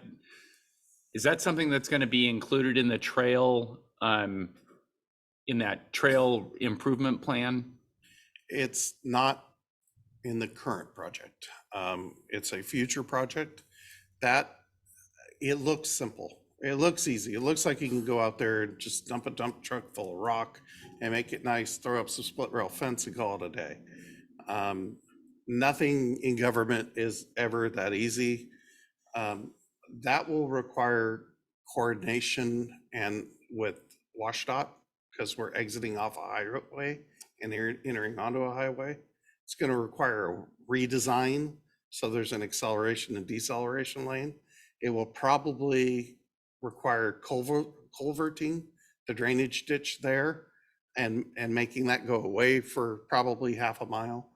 something that's going to be included in the trail, in that trail improvement plan? It's not in the current project. It's a future project that it looks simple. It looks easy. It looks like you can go out there and just dump a dump truck full of rock and make it nice, throw up some split rail fence and call it a day. Nothing in government is ever that easy. That will require coordination and with WashDOT, because we're exiting off a highway and entering onto a highway. It's going to require a redesign, so there's an acceleration and deceleration lane. It will probably require culverting the drainage ditch there and making that go away for probably half a mile.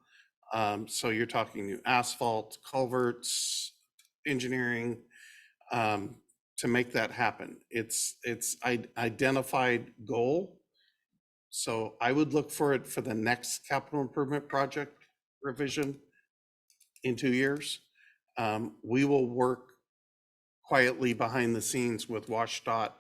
So you're talking new asphalt, culverts, engineering, to make that happen. It's identified goal. So I would look for it for the next capital improvement project revision in 2 years. We will work quietly behind the scenes with WashDOT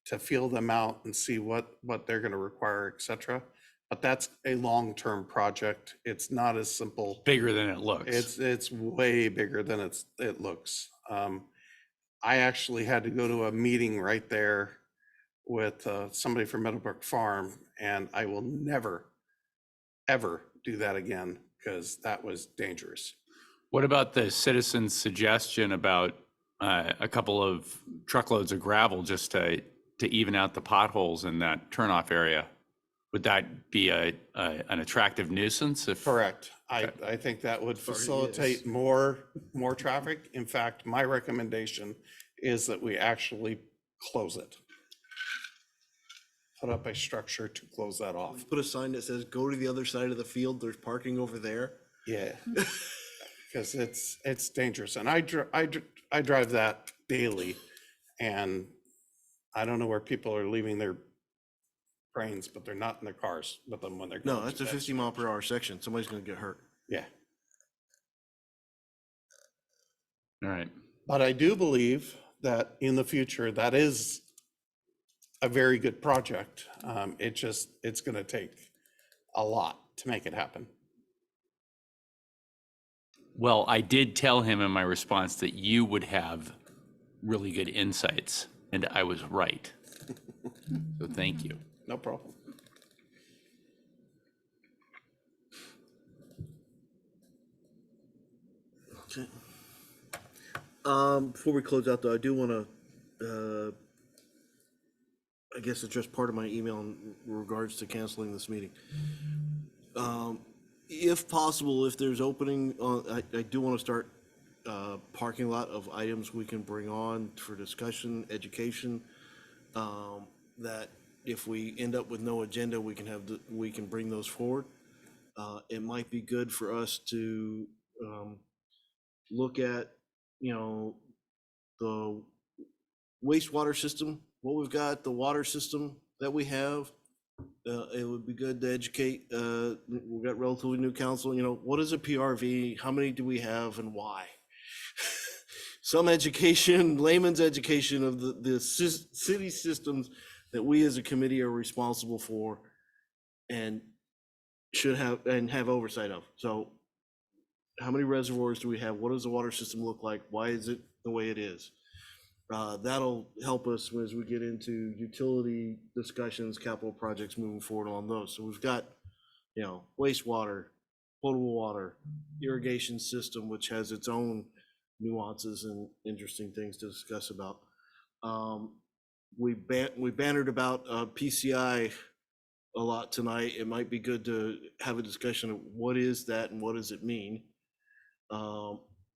to feel them out and see what they're going to require, et cetera. But that's a long-term project. It's not as simple. Bigger than it looks. It's way bigger than it looks. I actually had to go to a meeting right there with somebody from Meadowbrook Farm, and I will never, ever do that again, because that was dangerous. What about the citizen's suggestion about a couple of truckloads of gravel just to even out the potholes in that turnoff area? Would that be an attractive nuisance? Correct. I think that would facilitate more traffic. In fact, my recommendation is that we actually close it. put up a structure to close that off. Put a sign that says, go to the other side of the field, there's parking over there. Yeah. Because it's dangerous. And I drive that daily, and I don't know where people are leaving their brains, but they're not in their cars with them when they're going. No, that's to a that 50 mile per hour section. Somebody's gonna get hurt. Yeah. All right. But I do believe that in the future, that is a very good project. It's going to take a lot to make it happen. Well, I did tell him in my response that you would have really good insights, and I was right. So thank you. No problem. Okay. Before we close out though, I do wanna, I guess address part of my email in regards to canceling this meeting. If possible, if there's opening, I do wanna start, parking lot of items we can bring on for discussion, education. That if we end up with no agenda, we can we can bring those forward. It might be good for us to, look at, the wastewater system, what we've got, the water system that we have. It would be good to educate, we've got relatively new council, what is a PRV? How many do we have and why? Some education, layman's education of the city systems that we as a committee are responsible for and should have oversight of. So how many reservoirs do we have? What does the water system look like? Why is it the way it is? That'll help us as we get into utility discussions, capital projects moving forward on those. So we've got, wastewater, potable water, irrigation system, which has its own nuances and interesting things to discuss about. We bannered about PCI a lot tonight. It might be good to have a discussion of what is that and what does it mean?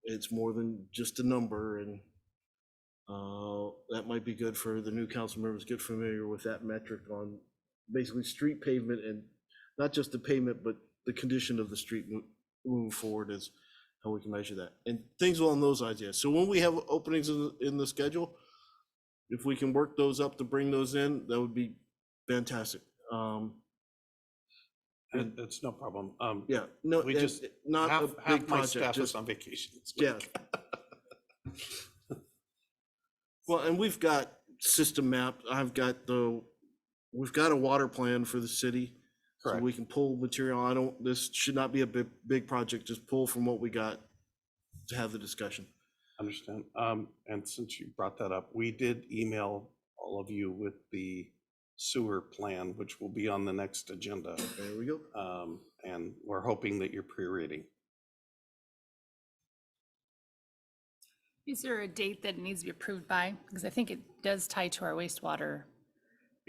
It's more than just a number, and that might be good for the new council members, get familiar with that metric on basically street pavement, and not just the pavement, but the condition of the street moving forward is how we can measure that, and things along those ideas. So when we have openings in the schedule, if we can work those up to bring those in, that would be fantastic. That's no problem. Yeah, no, We just, not a half big my project, staff is just, on vacation. this yeah. week. Well, and we've got system mapped. We've got a water plan for the city. So Correct. we can pull material. This should not be a big project, just pull from what we got to have the discussion. Understand. And since you brought that up, we did email all of you with the sewer plan, which will be on the next agenda. There we go. And we're hoping that you're pre-reading. Is there a date that it needs to be approved by? Because I think it does tie to our wastewater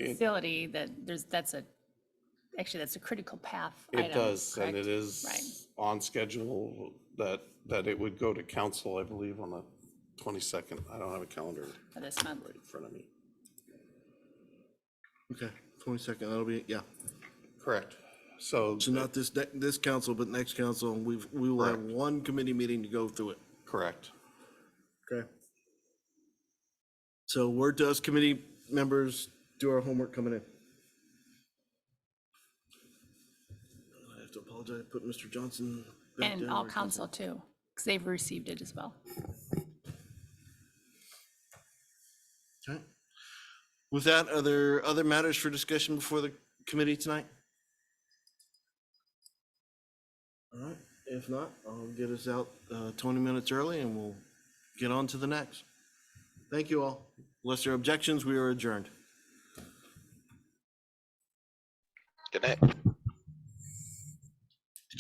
facility, that's a critical path It item, does, and correct? it is Right. on schedule that it would go to council, I believe, on the 22nd. I don't have a calendar For this month. right in front of me. Okay, 22nd, that'll be, yeah. Correct. So, So not this council, but next council, and we will have Correct. one committee meeting to go through it. correct. Okay. So where does committee members do our homework coming in? I have to apologize, put Mr. Johnson back down. And all council too, because they've received it as well. Okay. With that, are there other matters for discussion before the committee tonight? All right, if not, I'll get us out 20 minutes early and we'll get on to the next. Thank you all. Unless there are objections, we are adjourned. Good night.